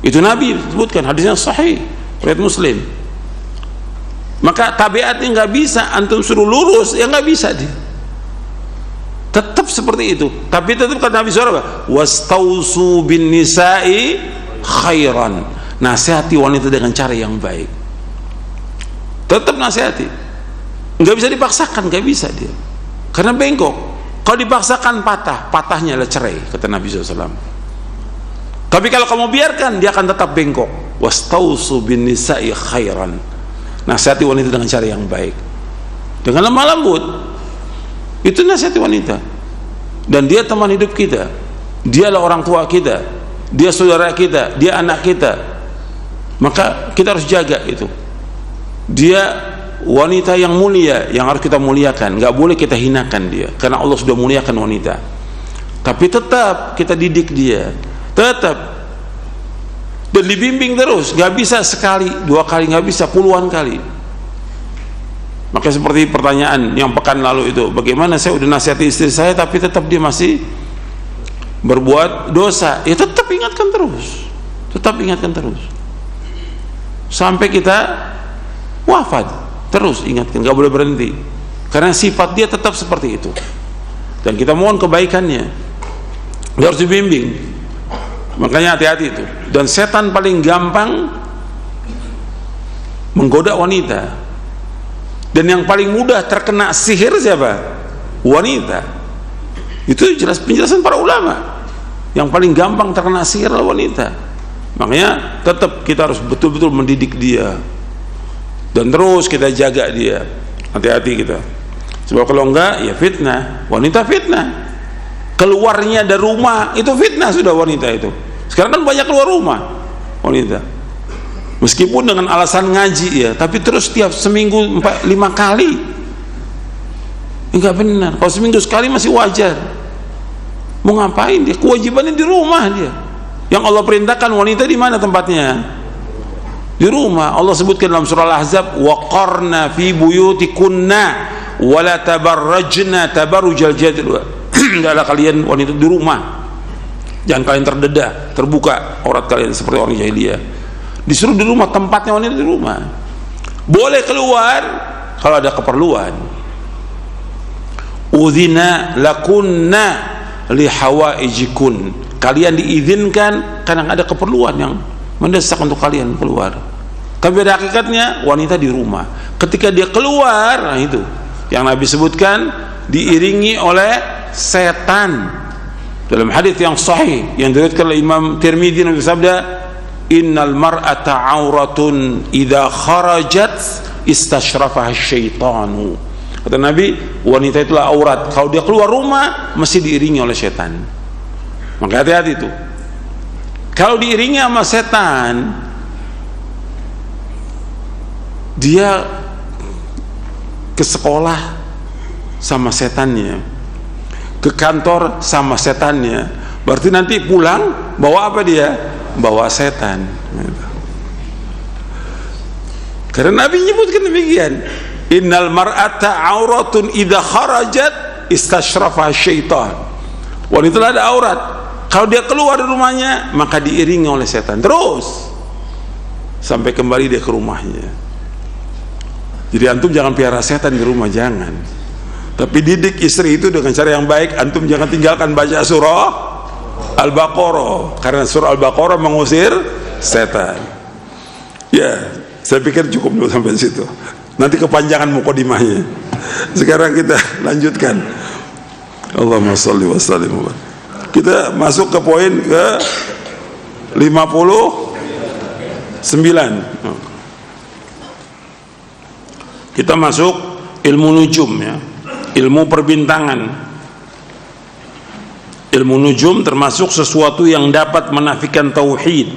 Itu Nabi sebutkan, hadisnya sahih riwayat Muslim. Maka tabiatnya nggak bisa antum suruh lurus, ya nggak bisa dia. Tetap seperti itu. Tapi tetap kata Nabi SAW, wastausu bin nisa'i khairan. Nasihati wanita dengan cara yang baik. Tetap nasihati. Nggak bisa dipaksakan, nggak bisa dia. Karena bengkok. Kalau dipaksakan patahnya adalah cerai, kata Nabi SAW. Tapi kalau kamu biarkan, dia akan tetap bengkok. Wastausu bin nisa'i khairan. Nasihati wanita dengan cara yang baik, dengan lemah lembut. Itu nasihati wanita. Dan dia teman hidup kita, dialah orang tua kita, dia saudara kita, dia anak kita. Maka kita harus jaga itu. Dia wanita yang mulia, yang harus kita muliakan. Gak boleh kita hinakan dia, karena Allah sudah muliakan wanita. Tapi tetap kita didik dia, tetap, dan dibimbing terus. Gak bisa sekali, 2 kali, gak bisa puluhan kali. Maka seperti pertanyaan yang pekan lalu itu, bagaimana saya udah nasihati istri saya tapi tetap dia masih berbuat dosa. Ya tetap ingatkan terus, tetap ingatkan terus, sampai kita wafat. Terus ingatkan, gak boleh berhenti, karena sifat dia tetap seperti itu. Dan kita mohon kebaikannya, dia harus dibimbing. Makanya hati-hati itu. Dan setan paling gampang menggoda wanita. Dan yang paling mudah terkena sihir siapa? Wanita. Itu jelas penjelasan para ulama. Yang paling gampang terkena sihir adalah wanita. Makanya tetap kita harus betul-betul mendidik dia, dan terus kita jaga dia. Hati-hati kita. Sebab kalau enggak, ya fitnah. Wanita fitnah. Keluarnya dari rumah itu fitnah sudah wanita itu. Sekarang kan banyak keluar rumah wanita, meskipun dengan alasan ngaji ya, tapi terus tiap seminggu 4-5 kali. Enggak benar. Kalau seminggu sekali masih wajar. Mau ngapain dia? Kewajibannya di rumah dia. Yang Allah perintahkan wanita di mana tempatnya? Di rumah. Allah sebutkan dalam surah Al-Ahzab, waqarna fi buyutikunna wala tabarrajna tabarrujal jahiliyah. Adalah kalian wanita di rumah, jangan kalian terdedah, terbuka aurat kalian seperti orang jahiliyah. Disuruh di rumah, tempatnya wanita di rumah. Boleh keluar kalau ada keperluan. Udzina lakunna lihawaijikun. Kalian diizinkan karena ada keperluan yang mendesak untuk kalian keluar. Tapi pada hakikatnya wanita di rumah. Ketika dia keluar, nah itu yang Nabi sebutkan, diiringi oleh setan. Dalam hadis yang sahih yang diriwayatkan oleh Imam Tirmidzi, Nabi bersabda, innal mar'ata auratun idza kharajat istashrafaha syaitanu. Kata Nabi, wanita itulah aurat, kalau dia keluar rumah mesti diiringi oleh setan. Maka hati-hati itu. Kalau diiringi sama setan, dia ke sekolah sama setannya, ke kantor sama setannya, berarti nanti pulang bawa apa dia? Bawa setan. Karena Nabi menyebutkan demikian, innal mar'ata auratun idza kharajat istashrafa syaitan. Wanita ada aurat, kalau dia keluar dari rumahnya maka diiringi oleh setan terus sampai kembali dia ke rumahnya. Jadi antum jangan piara setan di rumah, jangan. Tapi didik istri itu dengan cara yang baik. Antum jangan tinggalkan baca surah Al-Baqarah, karena surah Al-Baqarah mengusir setan. Ya, saya pikir cukup dulu sampai situ. Nanti kepanjangan mukadimahnya. Sekarang kita lanjutkan. Allahumma shalli wa sallim. Kita masuk ke poin ke 59. Kita masuk ilmu nujum, ya, ilmu perbintangan. Ilmu nujum termasuk sesuatu yang dapat menafikan tauhid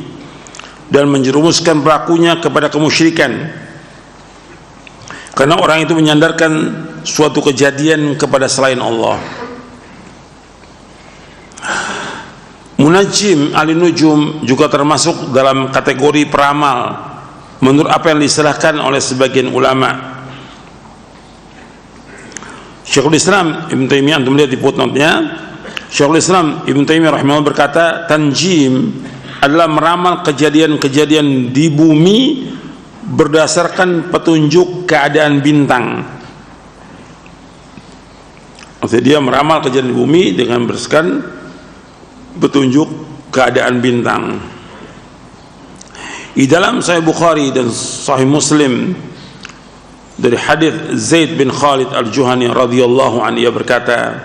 dan menjerumuskan pelakunya kepada kemusyrikan, karena orang itu menyandarkan suatu kejadian kepada selain Allah. Munajjim ahli nujum juga termasuk dalam kategori peramal menurut apa yang diserahkan oleh sebagian ulama. Syekhul Islam Ibn Taimiyah, antum lihat di footnote-nya, Syekhul Islam Ibn Taimiyah rahimahullah berkata, tanjim adalah meramal kejadian-kejadian di bumi berdasarkan petunjuk keadaan bintang. Maksudnya dia meramal kejadian di bumi dengan berdasarkan petunjuk keadaan bintang. Di dalam Sahih Bukhari dan Sahih Muslim dari hadis Zaid bin Khalid al-Juhani radhiyallahu anhu, ia berkata,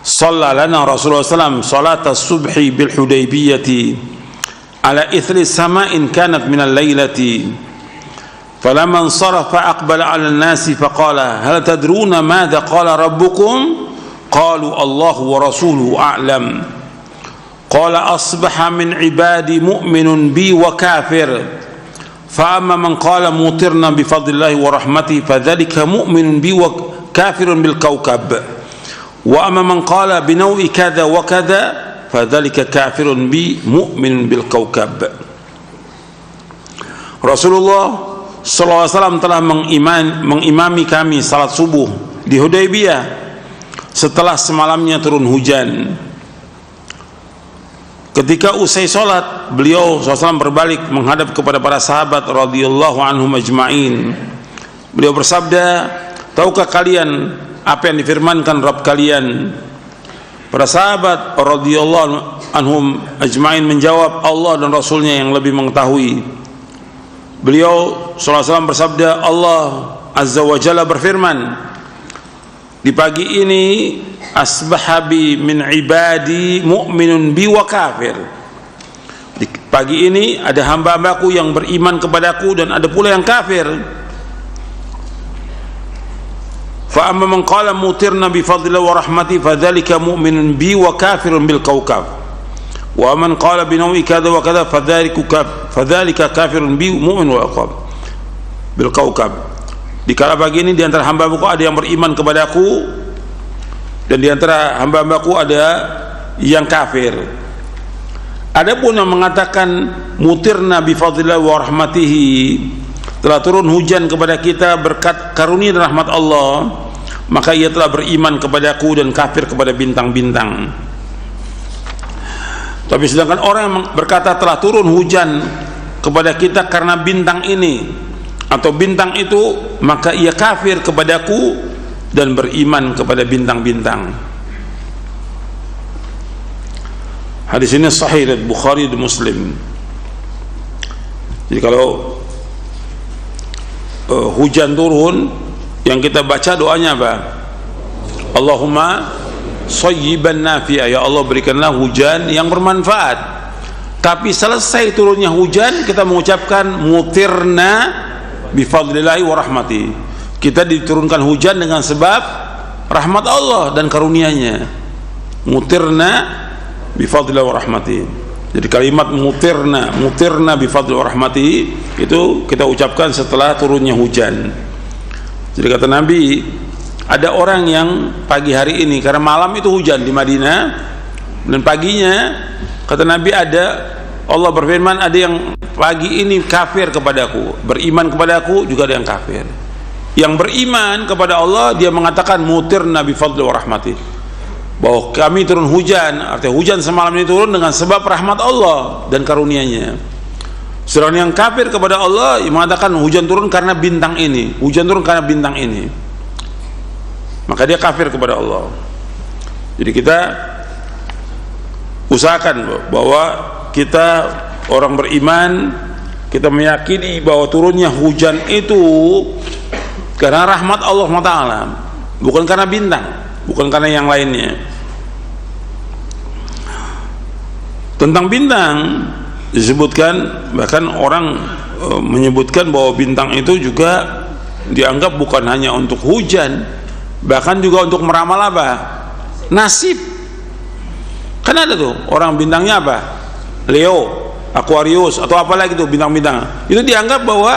shalla lana Rasulullah sallallahu alaihi wasallam salat as-subhi bil Hudaybiyati ala ithri sama'in kanat min al-lailati falamma insarafa aqbala 'ala an-nasi faqala hal tadruna madha qala rabbukum qalu Allahu wa rasuluhu a'lam qala asbaha min ibadi mu'minun bi wa kafir fa amma man qala mutirna bi fadlillahi wa rahmatihi fadhalika mu'minun bi wa kafirun bil kawkab wa amma man qala bi naw'i kadha wa kadha fadhalika kafirun bi mu'minun bil kawkab. Rasulullah sallallahu alaihi wasallam telah mengimami kami salat subuh di Hudaybiyah setelah semalamnya turun hujan. Ketika usai solat, beliau SAW berbalik menghadap kepada para sahabat radhiyallahu anhum ajma'in. Beliau bersabda, tahukah kalian apa yang difirmankan Rabb kalian? Para sahabat radhiyallahu anhum ajma'in menjawab, Allah dan Rasulnya yang lebih mengetahui. Beliau SAW bersabda, Allah Azza wa Jalla berfirman, di pagi ini asbahabi min ibadi mu'minun bi wa kafir. Di pagi ini ada hamba-hambaku yang beriman kepadaku dan ada pula yang kafir. Fa amma man qala mutirna bi fadlillahi wa rahmati fadzalika mu'minun bi wa kafirun bil kawkab. Wa man qala bi nawi kadza wa kadza fadzalika kafirun bi mu'min wa bil kawkab. Di kala pagi ini di antara hamba-hambaku ada yang beriman kepadaku dan di antara hamba-hambaku ada yang kafir. Adapun yang mengatakan mutirna bi fadlillahi wa rahmatihi, telah turun hujan kepada kita berkat karunia dan rahmat Allah, maka ia telah beriman kepadaku dan kafir kepada bintang-bintang. Tapi sedangkan orang yang berkata telah turun hujan kepada kita karena bintang ini atau bintang itu, maka ia kafir kepadaku dan beriman kepada bintang-bintang. Hadis ini sahih dari Bukhari dan Muslim. Jadi kalau hujan turun, yang kita baca doanya apa? Allahumma shayyiban nafi'a, ya Allah berikanlah hujan yang bermanfaat. Tapi selesai turunnya hujan kita mengucapkan mutirna bifadlillahi wa rahmati, kita diturunkan hujan dengan sebab rahmat Allah dan karunia-Nya. Mutirna bifadlillahi wa rahmati. Jadi kalimat mutirna bifadlillahi wa rahmati itu kita ucapkan setelah turunnya hujan. Jadi kata Nabi, ada orang yang pagi hari ini, karena malam itu hujan di Madinah, dan paginya kata Nabi ada Allah berfirman, ada yang pagi ini kafir kepadaku, beriman kepadaku juga ada yang kafir. Yang beriman kepada Allah, dia mengatakan mutirna bi fadli wa rahmati, bahwa kami turun hujan, artinya hujan semalam ini turun dengan sebab rahmat Allah dan karunia-Nya. Sedangkan yang kafir kepada Allah mengatakan hujan turun karena bintang ini, hujan turun karena bintang ini, maka dia kafir kepada Allah. Jadi kita usahakan bahwa kita orang beriman, kita meyakini bahwa turunnya hujan itu karena rahmat Allah SWT, bukan karena bintang, bukan karena yang lainnya. Tentang bintang disebutkan, bahkan orang menyebutkan bahwa bintang itu juga dianggap bukan hanya untuk hujan, bahkan juga untuk meramal apa? Nasib. Kan ada tuh orang bintangnya apa? Leo, Aquarius, atau apa lagi tuh bintang-bintang. Itu dianggap bahwa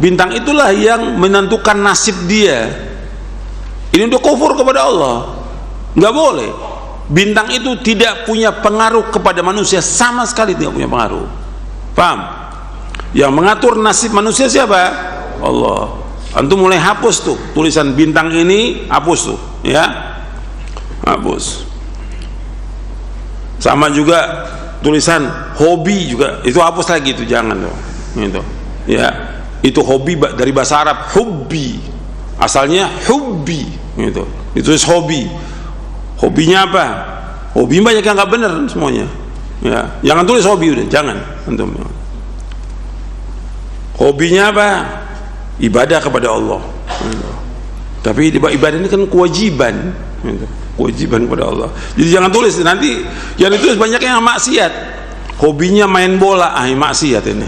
bintang itulah yang menentukan nasib dia. Ini udah kufur kepada Allah. Nggak boleh. Bintang itu tidak punya pengaruh kepada manusia, sama sekali tidak punya pengaruh. Paham? Yang mengatur nasib manusia siapa? Allah. Antum mulai hapus tuh tulisan bintang ini, hapus tuh, ya, hapus. Sama juga tulisan hobi juga, itu hapus lagi, itu jangan tuh, gitu. Ya, itu hobi dari bahasa Arab hubbi, asalnya hubbi, gitu. Ditulis hobi. Hobinya apa? Hobi banyak yang nggak benar semuanya. Ya, jangan tulis hobi, udah, jangan. Antum. Hobinya apa? Ibadah kepada Allah. Tapi ibadah ini kan kewajiban, kewajiban kepada Allah. Jadi jangan tulis, nanti yang ditulis banyak yang maksiat. Hobinya main bola, maksiat ini.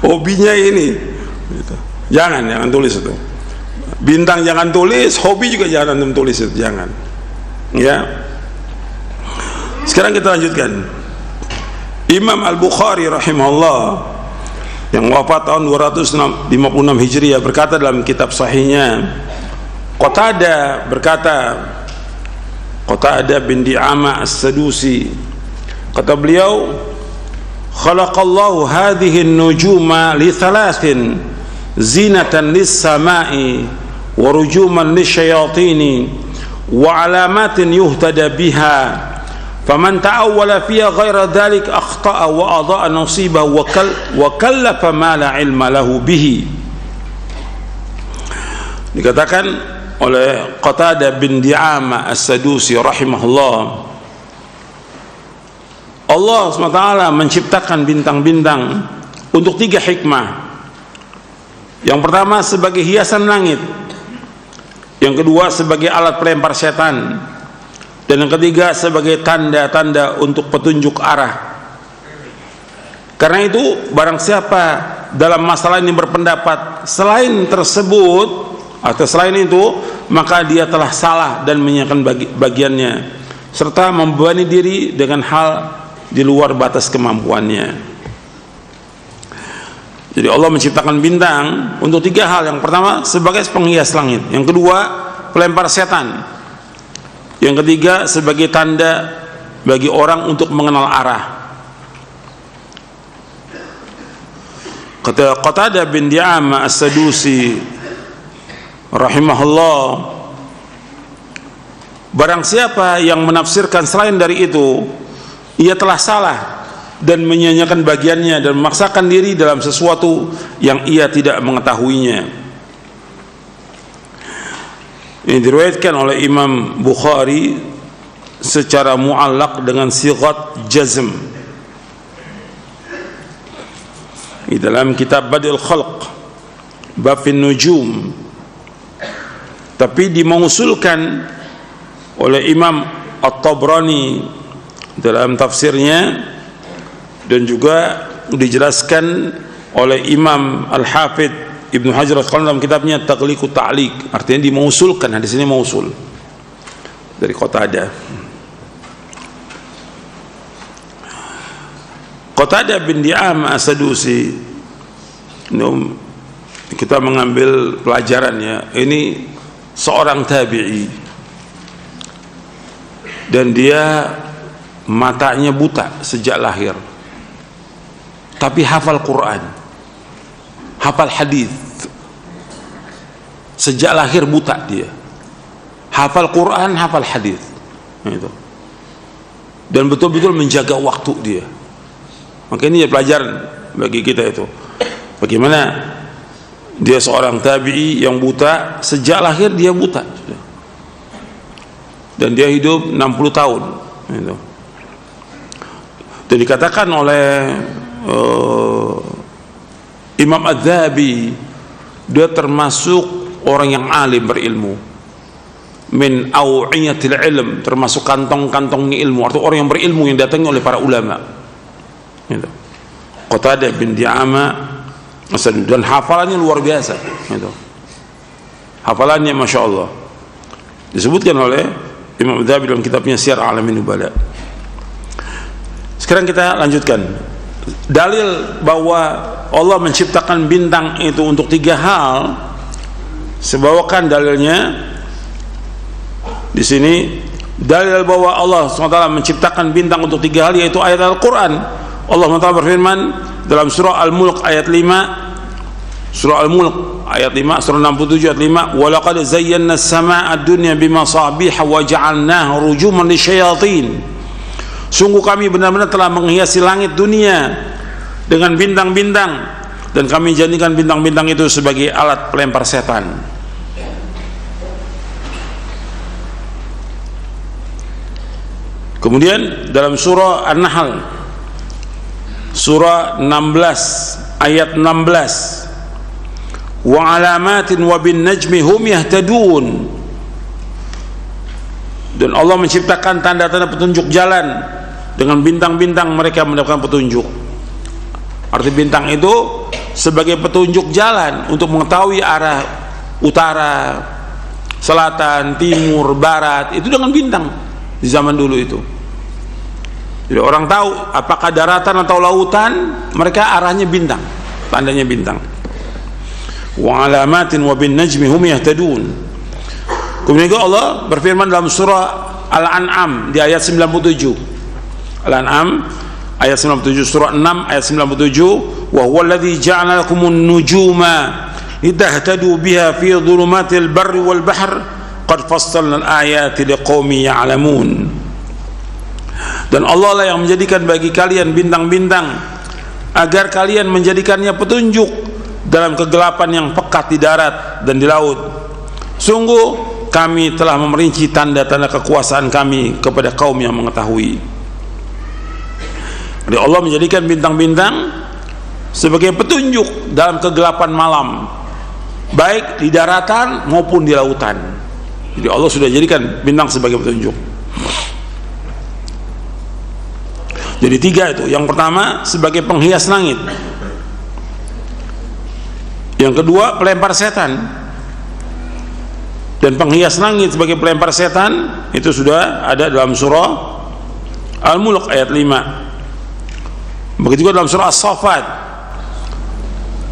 Hobinya ini, jangan tulis itu. Bintang jangan tulis, hobi juga jangan tulis itu, jangan. Ya. Sekarang kita lanjutkan. Imam Al-Bukhari rahimahullah yang wafat tahun 256 Hijriah berkata dalam kitab sahihnya, Qatadah berkata, Qatadah bin Di'amah As-Sadusi, kata beliau, khalaqallahu hadhihi an-nujuma li thalathin zinatan lis-sama'i wa rujuman lisyayatini wa alamatin yuhtada biha faman ta'awwala fiha ghaira dhalik akhta'a wa adha'a nasibahu wa kallafa ma la ilma lahu bihi. Dikatakan oleh Qatadah bin Di'amah As-Sadusi rahimahullah, Allah SWT menciptakan bintang-bintang untuk 3 hikmah. Yang pertama sebagai hiasan langit, yang kedua sebagai alat pelempar setan, dan yang ketiga sebagai tanda-tanda untuk petunjuk arah. Karena itu barang siapa dalam masalah ini berpendapat selain tersebut atau selain itu, maka dia telah salah dan menyanyikan bagiannya serta membebani diri dengan hal di luar batas kemampuannya. Jadi Allah menciptakan bintang untuk 3 hal. Yang pertama sebagai penghias langit, yang kedua pelempar setan, yang ketiga sebagai tanda bagi orang untuk mengenal arah. Kata Qatadah bin Di'amah As-Sadusi rahimahullah, barang siapa yang menafsirkan selain dari itu, ia telah salah dan menyanyikan bagiannya dan memaksakan diri dalam sesuatu yang ia tidak mengetahuinya. Ini diriwayatkan oleh Imam Bukhari secara mu'allaq dengan sighat jazm di dalam kitab Badil Khalq bab Nujum, tapi dimausulkan oleh Imam At-Tabrani dalam tafsirnya, dan juga dijelaskan oleh Imam Al-Hafidh Ibnu Hajar dalam kitabnya Taghliqut Ta'liq, artinya dimausulkan, hadis ini mausul dari Qatadah. Qatadah bin Di'amah As-Sadusi, kita mengambil pelajaran ya, ini seorang tabi'i dan dia matanya buta sejak lahir. tapi hafal Quran, hafal hadis. Sejak lahir buta dia, hafal Quran, hafal hadis, itu. Dan betul-betul menjaga waktu dia. Maka ini pelajaran bagi kita itu. Bagaimana dia seorang tabi'i yang buta, sejak lahir dia buta, dan dia hidup 60 tahun, itu. Dan dikatakan oleh Imam Az-Zahabi, dia termasuk orang yang alim, berilmu, min awiyatil ilm, termasuk kantong-kantongnya ilmu, atau orang yang berilmu yang datangi oleh para ulama, gitu. Qatadah bin Di'amah, dan hafalannya luar biasa, gitu. Hafalannya Masya Allah, disebutkan oleh Imam Az-Zahabi dalam kitabnya Syiar A'lamin Nubala. Sekarang kita lanjutkan dalil bahwa Allah menciptakan bintang itu untuk 3 hal. Sebawakan dalilnya di sini, dalil bahwa Allah SWT menciptakan bintang untuk 3 hal, yaitu ayat Al-Quran. Allah SWT berfirman dalam surah Al-Mulk ayat 5, surah Al-Mulk ayat 5, surah 67 ayat 5, walaqad zayyana as-samaa'a ad-dunya bimasabiha wa ja'alnaha rujuman lisyayatin. Sungguh kami benar-benar telah menghiasi langit dunia dengan bintang-bintang, dan kami jadikan bintang-bintang itu sebagai alat pelempar setan. Kemudian dalam surah An-Nahl surah 16 ayat 16, wa alamatin wa bin najmi hum yahtadun. Dan Allah menciptakan tanda-tanda petunjuk jalan, dengan bintang-bintang mereka mendapatkan petunjuk. Arti bintang itu sebagai petunjuk jalan untuk mengetahui arah utara, selatan, timur, barat, itu dengan bintang di zaman dulu itu. Jadi orang tahu apakah daratan atau lautan, mereka arahnya bintang, tandanya bintang. Wa alamatin wa bin najmi hum yahtadun. Kemudian juga Allah berfirman dalam surah Al-An'am di ayat 97. Al-An'am ayat 97, surah 6 ayat 97, wa huwa alladzi ja'ala lakumun nujuma litahtadu biha fi dhulumatil barri wal bahr qad fassalna al-ayati liqaumin ya'lamun. Dan Allah lah yang menjadikan bagi kalian bintang-bintang agar kalian menjadikannya petunjuk dalam kegelapan yang pekat di darat dan di laut. Sungguh kami telah memerinci tanda-tanda kekuasaan kami kepada kaum yang mengetahui. Jadi Allah menjadikan bintang-bintang sebagai petunjuk dalam kegelapan malam, baik di daratan maupun di lautan. Jadi Allah sudah jadikan bintang sebagai petunjuk. Jadi 3 itu. Yang pertama sebagai penghias langit, yang kedua pelempar setan. Dan penghias langit sebagai pelempar setan itu sudah ada dalam surah Al-Mulk ayat 5. Begitu juga dalam surah As-Saffat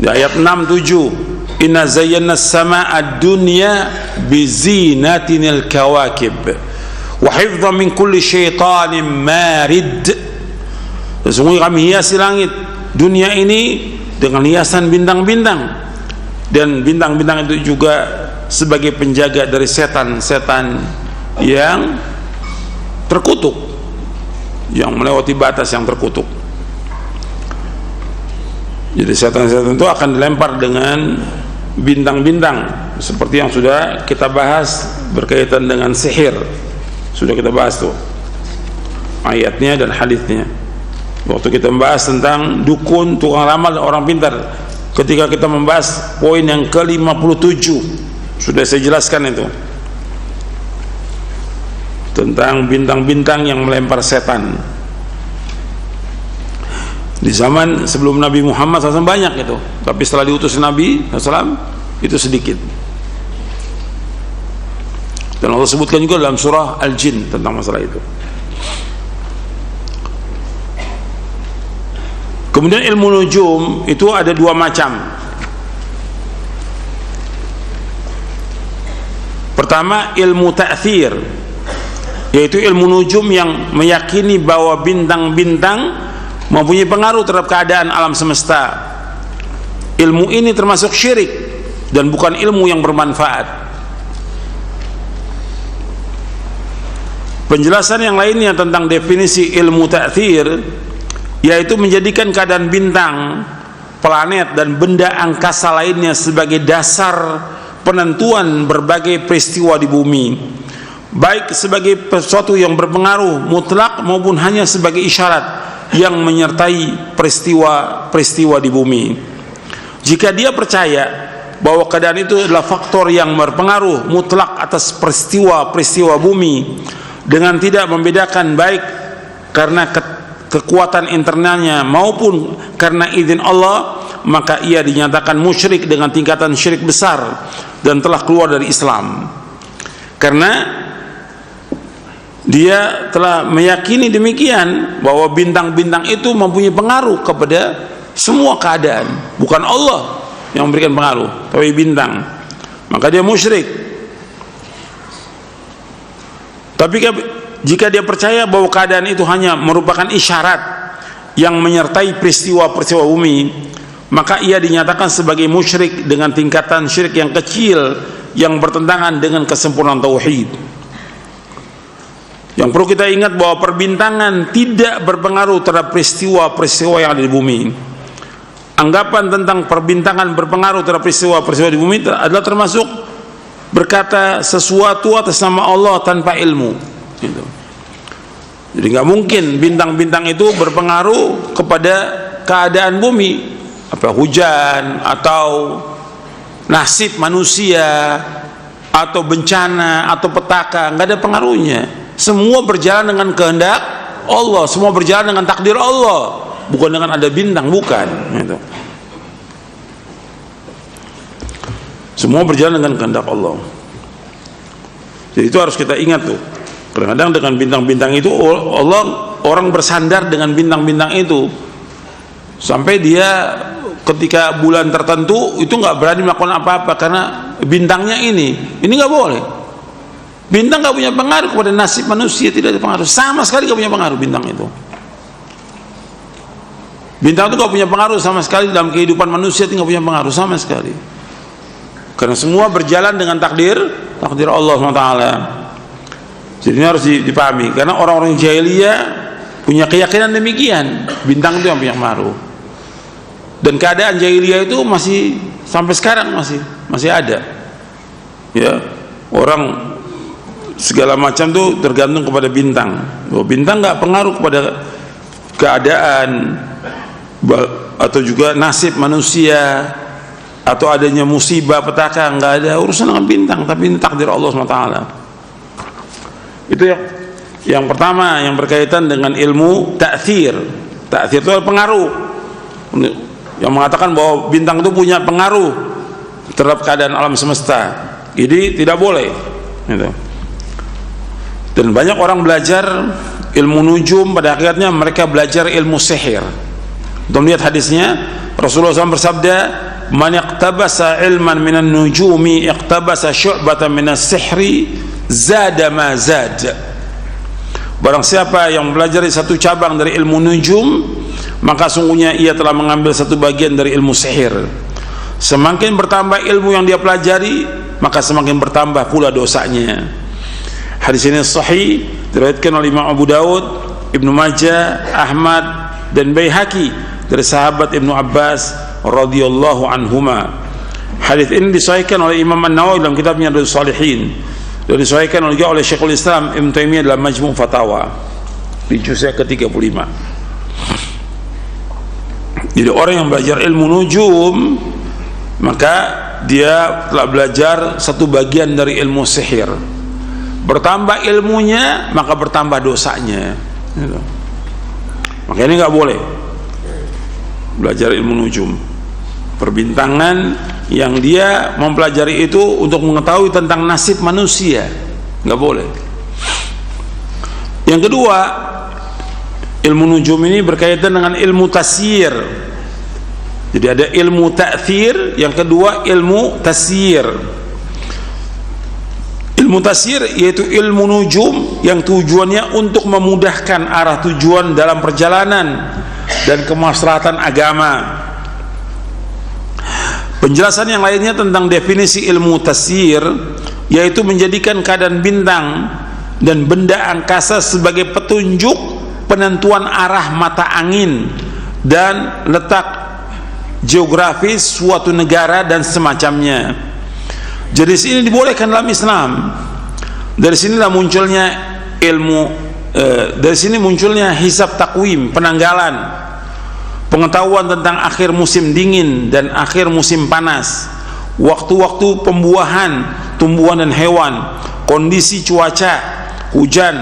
di ayat 6-7, inna zayyana as-samaa'a ad-dunya bizinatinil kawakib wa hifdhan min kulli syaitanin marid. Sesungguhnya kami hiasi langit dunia ini dengan hiasan bintang-bintang, dan bintang-bintang itu juga sebagai penjaga dari setan-setan yang terkutuk, yang melewati batas yang terkutuk. Jadi setan-setan itu akan dilempar dengan bintang-bintang, seperti yang sudah kita bahas berkaitan dengan sihir. Sudah kita bahas tuh ayatnya dan hadisnya waktu kita membahas tentang dukun, tukang ramal, orang pintar. Ketika kita membahas poin yang ke-57, sudah saya jelaskan itu tentang bintang-bintang yang melempar setan. Di zaman sebelum Nabi Muhammad SAW banyak itu, tapi setelah diutus Nabi SAW itu sedikit. Dan Allah sebutkan juga dalam surah Al-Jin tentang masalah itu. Kemudian ilmu nujum itu ada 2 macam. Pertama ilmu ta'thir, yaitu ilmu nujum yang meyakini bahwa bintang-bintang mempunyai pengaruh terhadap keadaan alam semesta. Ilmu ini termasuk syirik dan bukan ilmu yang bermanfaat. Penjelasan yang lainnya tentang definisi ilmu ta'thir, yaitu menjadikan keadaan bintang, planet dan benda angkasa lainnya sebagai dasar penentuan berbagai peristiwa di bumi, baik sebagai sesuatu yang berpengaruh mutlak maupun hanya sebagai isyarat yang menyertai peristiwa-peristiwa di bumi. Jika dia percaya bahwa keadaan itu adalah faktor yang berpengaruh mutlak atas peristiwa-peristiwa bumi dengan tidak membedakan baik karena kekuatan internalnya maupun karena izin Allah, maka ia dinyatakan musyrik dengan tingkatan syirik besar dan telah keluar dari Islam. Karena dia telah meyakini demikian, bahwa bintang-bintang itu mempunyai pengaruh kepada semua keadaan, bukan Allah yang memberikan pengaruh, tapi bintang. Maka dia musyrik. Tapi jika dia percaya bahwa keadaan itu hanya merupakan isyarat yang menyertai peristiwa-peristiwa bumi, maka ia dinyatakan sebagai musyrik dengan tingkatan syirik yang kecil yang bertentangan dengan kesempurnaan tauhid. Yang perlu kita ingat bahwa perbintangan tidak berpengaruh terhadap peristiwa-peristiwa yang ada di bumi. Anggapan tentang perbintangan berpengaruh terhadap peristiwa-peristiwa di bumi adalah termasuk berkata sesuatu atas nama Allah tanpa ilmu. Gitu. Jadi nggak mungkin bintang-bintang itu berpengaruh kepada keadaan bumi, apa hujan atau nasib manusia atau bencana atau petaka, nggak ada pengaruhnya. Semua berjalan dengan kehendak Allah, semua berjalan dengan takdir Allah, bukan dengan ada bintang, bukan. Gitu. Semua berjalan dengan kehendak Allah. Jadi itu harus kita ingat tuh. Kadang-kadang dengan bintang-bintang itu orang bersandar dengan bintang-bintang itu sampai dia ketika bulan tertentu itu nggak berani melakukan apa-apa karena bintangnya ini nggak boleh. Bintang nggak punya pengaruh kepada nasib manusia, tidak ada pengaruh sama sekali, nggak punya pengaruh bintang itu. Bintang itu nggak punya pengaruh sama sekali dalam kehidupan manusia, nggak punya pengaruh sama sekali. Karena semua berjalan dengan takdir Allah SWT. Jadi ini harus dipahami, karena orang-orang jahiliyah punya keyakinan demikian, bintang itu yang punya pengaruh. Dan keadaan jahiliyah itu masih sampai sekarang masih ada. Ya, orang segala macam tuh tergantung kepada bintang. Bahwa bintang nggak pengaruh kepada keadaan atau juga nasib manusia atau adanya musibah petaka, nggak ada urusan dengan bintang, tapi ini takdir Allah SWT. Itu yang pertama yang berkaitan dengan ilmu ta'thir. Ta'thir itu pengaruh, yang mengatakan bahwa bintang itu punya pengaruh terhadap keadaan alam semesta. Jadi tidak boleh gitu. Dan banyak orang belajar ilmu nujum, pada akhirnya mereka belajar ilmu sihir. Untuk melihat hadisnya, Rasulullah SAW bersabda, man iqtabasa ilman minan nujumi iqtabasa syu'batan minas sihri zada ma zad. Barang siapa yang belajar satu cabang dari ilmu nujum, maka sungguhnya ia telah mengambil satu bagian dari ilmu sihir. Semakin bertambah ilmu yang dia pelajari, maka semakin bertambah pula dosanya. Hadis ini sahih, diriwayatkan oleh Imam Abu Daud, Ibnu Majah, Ahmad dan Baihaqi dari sahabat Ibnu Abbas radhiyallahu anhuma. Hadis ini disahihkan oleh Imam An-Nawawi dalam kitabnya Riyadhus Shalihin, dan disahihkan oleh Syekhul Islam Ibnu Taimiyah dalam Majmu' Fatawa di juz ke-35. Jadi orang yang belajar ilmu nujum, maka dia telah belajar satu bagian dari ilmu sihir. Bertambah ilmunya, maka bertambah dosanya. Maka ini nggak boleh belajar ilmu nujum, perbintangan yang dia mempelajari itu untuk mengetahui tentang nasib manusia, nggak boleh. Yang kedua, ilmu nujum ini berkaitan dengan ilmu tasyir. Jadi ada ilmu ta'thir, yang kedua ilmu tasyir. Ilmu tasyir yaitu ilmu nujum yang tujuannya untuk memudahkan arah tujuan dalam perjalanan dan kemaslahatan agama. Penjelasan yang lainnya tentang definisi ilmu tasyir, yaitu menjadikan keadaan bintang dan benda angkasa sebagai petunjuk penentuan arah mata angin dan letak geografis suatu negara dan semacamnya. Jenis ini dibolehkan dalam Islam. Dari sinilah munculnya dari sini munculnya hisab takwim, penanggalan, pengetahuan tentang akhir musim dingin dan akhir musim panas, waktu-waktu pembuahan tumbuhan dan hewan, kondisi cuaca, hujan,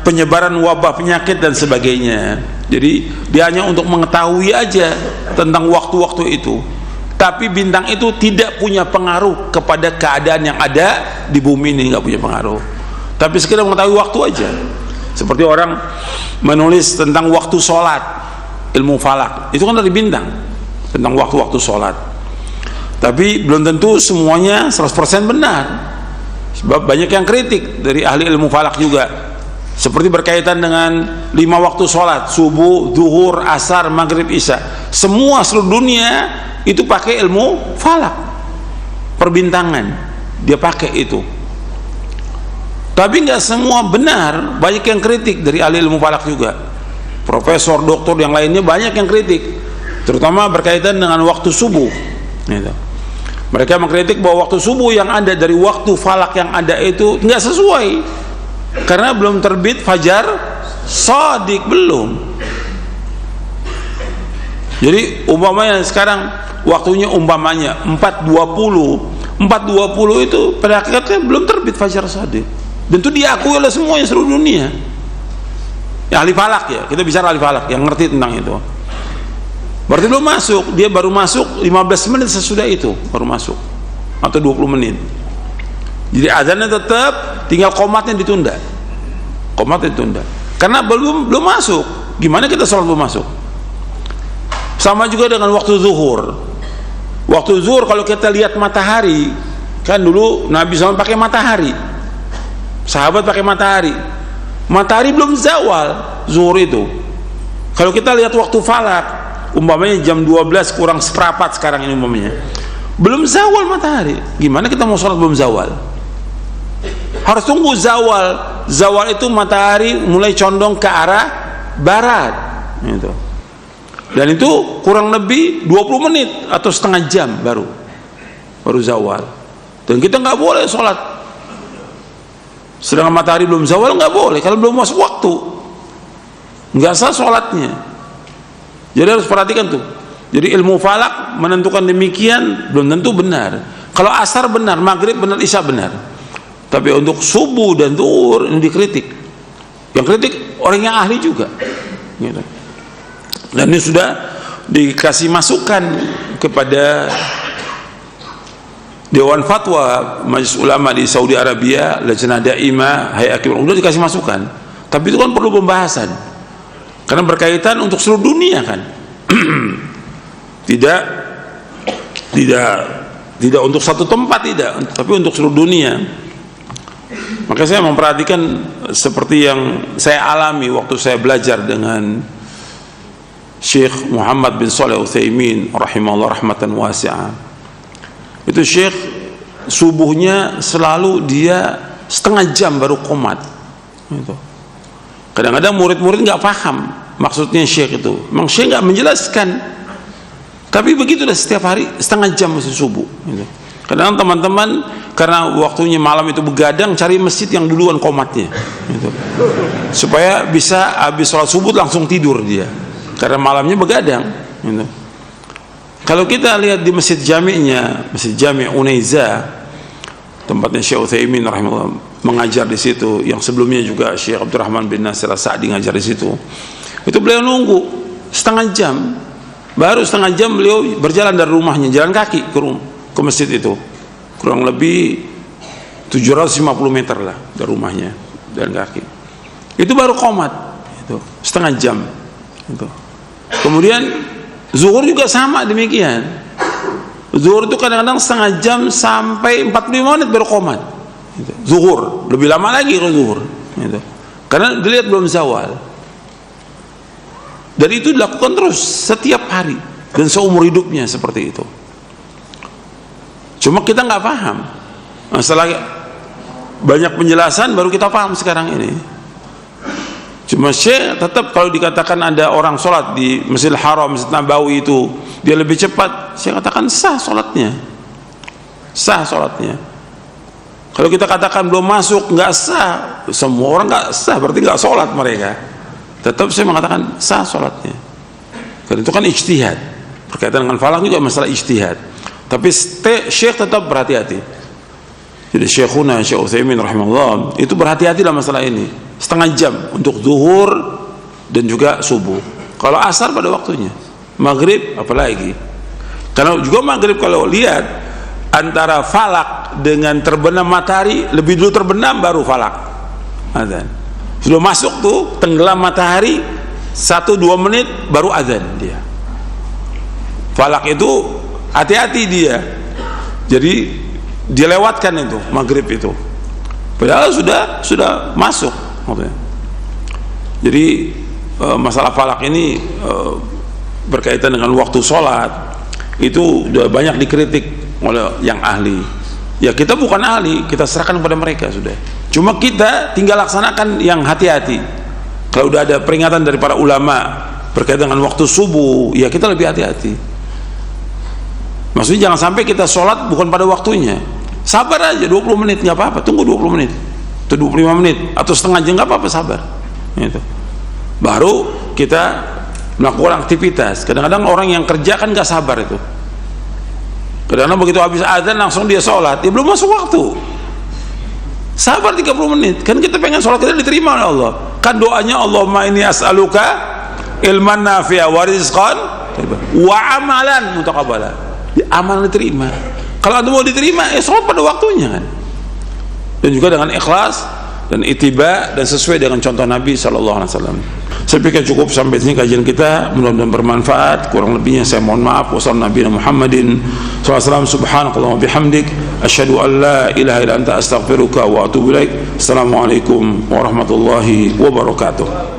penyebaran wabah penyakit dan sebagainya. Jadi dia hanya untuk mengetahui aja tentang waktu-waktu itu, tapi bintang itu tidak punya pengaruh kepada keadaan yang ada di bumi ini, nggak punya pengaruh, tapi sekedar mengetahui waktu aja. Seperti orang menulis tentang waktu sholat, ilmu falak, itu kan dari bintang, tentang waktu-waktu sholat. Tapi belum tentu semuanya 100% benar, sebab banyak yang kritik dari ahli ilmu falak juga, seperti berkaitan dengan 5 waktu sholat, subuh, zuhur, asar, maghrib, isya. Semua seluruh dunia itu pakai ilmu falak, perbintangan, dia pakai itu. Tapi nggak semua benar, banyak yang kritik dari ahli ilmu falak juga. Profesor, doktor yang lainnya banyak yang kritik, terutama berkaitan dengan waktu subuh. Gitu. Mereka mengkritik bahwa waktu subuh yang ada dari waktu falak yang ada itu nggak sesuai, karena belum terbit fajar shadiq, belum. Jadi umpamanya sekarang waktunya umpamanya 4.20 itu pada akhirnya belum terbit fajar shadiq, dan itu diakui oleh semuanya seluruh dunia. Ya, ahli falak ya, kita bicara ahli falak yang ngerti tentang itu. Berarti belum masuk, dia baru masuk 15 menit sesudah itu baru masuk, atau 20 menit. Jadi azannya tetap, tinggal qomatnya ditunda, karena belum masuk. Gimana kita sholat belum masuk? Sama juga dengan waktu zuhur. Waktu zuhur kalau kita lihat matahari, kan dulu Nabi SAW pakai matahari, sahabat pakai matahari. Matahari belum zawal zuhur itu. Kalau kita lihat waktu falak, umpamanya jam 12 kurang seperempat sekarang ini umpamanya, belum zawal matahari. Gimana kita mau sholat belum zawal? Harus tunggu zawal. Zawal itu matahari mulai condong ke arah barat gitu. Dan itu kurang lebih 20 menit atau setengah jam baru zawal. Dan kita nggak boleh sholat sedangkan matahari belum zawal, nggak boleh. Kalau belum masuk waktu, nggak sah sholatnya. Jadi harus perhatikan tuh. Jadi ilmu falak menentukan demikian belum tentu benar. Kalau asar benar, maghrib benar, isya benar. Tapi untuk subuh dan zuhur ini dikritik. Yang kritik orang yang ahli juga. Gitu. Dan ini sudah dikasih masukan kepada Dewan Fatwa Majelis Ulama di Saudi Arabia, Lajnah Daimah, Hayat Kibar, udah dikasih masukan. Tapi itu kan perlu pembahasan, karena berkaitan untuk seluruh dunia kan. tidak untuk satu tempat, tidak, tapi untuk seluruh dunia. Maka saya memperhatikan seperti yang saya alami waktu saya belajar dengan Syekh Muhammad bin Shalih Al-Utsaimin rahimahullah rahmatan wasi'ah. Itu Syekh subuhnya selalu dia setengah jam baru qomat gitu. Kadang-kadang murid-murid nggak paham maksudnya Syekh itu. Memang Syekh nggak menjelaskan, tapi begitulah setiap hari setengah jam masih subuh gitu. Kadang teman-teman karena waktunya malam itu begadang, cari masjid yang duluan qomatnya gitu, supaya bisa habis sholat subuh langsung tidur dia, karena malamnya begadang gitu. Kalau kita lihat di Masjid Jami'nya, Masjid Jami' Unaiza, tempatnya Syekh Utsaimin rahimahullah mengajar di situ, yang sebelumnya juga Syekh Abdurrahman bin Nasir As-Sa'di ngajar di situ. Itu beliau nunggu setengah jam, baru setengah jam beliau berjalan dari rumahnya, jalan kaki ke masjid itu, kurang lebih 750 meter lah dari rumahnya, jalan kaki. Itu baru qomat, itu setengah jam. Itu. Kemudian zuhur juga sama demikian. Zuhur itu kadang-kadang setengah jam sampai 45 menit baru qomat. Zuhur lebih lama lagi kalau zuhur. Karena dilihat belum zawal. Dan itu dilakukan terus setiap hari dan seumur hidupnya seperti itu. Cuma kita nggak paham. Nah, setelah banyak penjelasan baru kita paham sekarang ini. Cuma Syekh tetap kalau dikatakan ada orang sholat di Masjidil Haram, Masjid Nabawi itu dia lebih cepat, saya katakan sah sholatnya, sah sholatnya. Kalau kita katakan belum masuk nggak sah, semua orang nggak sah, berarti nggak sholat mereka. Tetap saya mengatakan sah sholatnya, karena itu kan ijtihad. Berkaitan dengan falak juga masalah ijtihad. Tapi Syekh tetap berhati-hati. Jadi Syekhuna Syekh Utsaimin rahimahullah itu berhati-hati dalam masalah ini. Setengah jam untuk zuhur dan juga subuh. Kalau asar pada waktunya, maghrib apalagi. Karena juga maghrib kalau lihat antara falak dengan terbenam matahari, lebih dulu terbenam baru falak. Azan. Sudah masuk tuh tenggelam matahari 1-2 menit baru azan dia. Falak itu hati-hati dia. Jadi dilewatkan itu maghrib itu. Padahal sudah masuk. Jadi masalah falak ini berkaitan dengan waktu sholat itu sudah banyak dikritik oleh yang ahli. Ya kita bukan ahli, kita serahkan kepada mereka sudah. Cuma kita tinggal laksanakan yang hati-hati. Kalau udah ada peringatan dari para ulama berkaitan dengan waktu subuh, ya kita lebih hati-hati. Maksudnya jangan sampai kita sholat bukan pada waktunya. Sabar aja 20 menit nggak apa-apa, tunggu 20 menit atau 25 menit atau setengah jam nggak apa-apa, sabar. Gitu. Baru kita melakukan aktivitas. Kadang-kadang orang yang kerja kan nggak sabar itu. Kadang-kadang begitu habis azan langsung dia sholat, dia belum masuk waktu. Sabar 30 menit. Kan kita pengen sholat kita diterima oleh Allah. Kan doanya Allahumma inni as'aluka ilman nafi'a wa rizqan wa amalan mutaqabbala. Amal diterima. Kalau anda mau diterima, ya sholat pada waktunya kan. Dan juga dengan ikhlas dan ittiba dan sesuai dengan contoh Nabi SAW. Saya pikir cukup sampai sini kajian kita, mudah-mudahan bermanfaat. Kurang lebihnya saya mohon maaf. Wassalamualaikum Muhammadin SAW. Subhanakallah wa bihamdik, asyhadu an la ilaha illa anta astaghfiruka wa atubu ilaik. Assalamualaikum warahmatullahi wabarakatuh.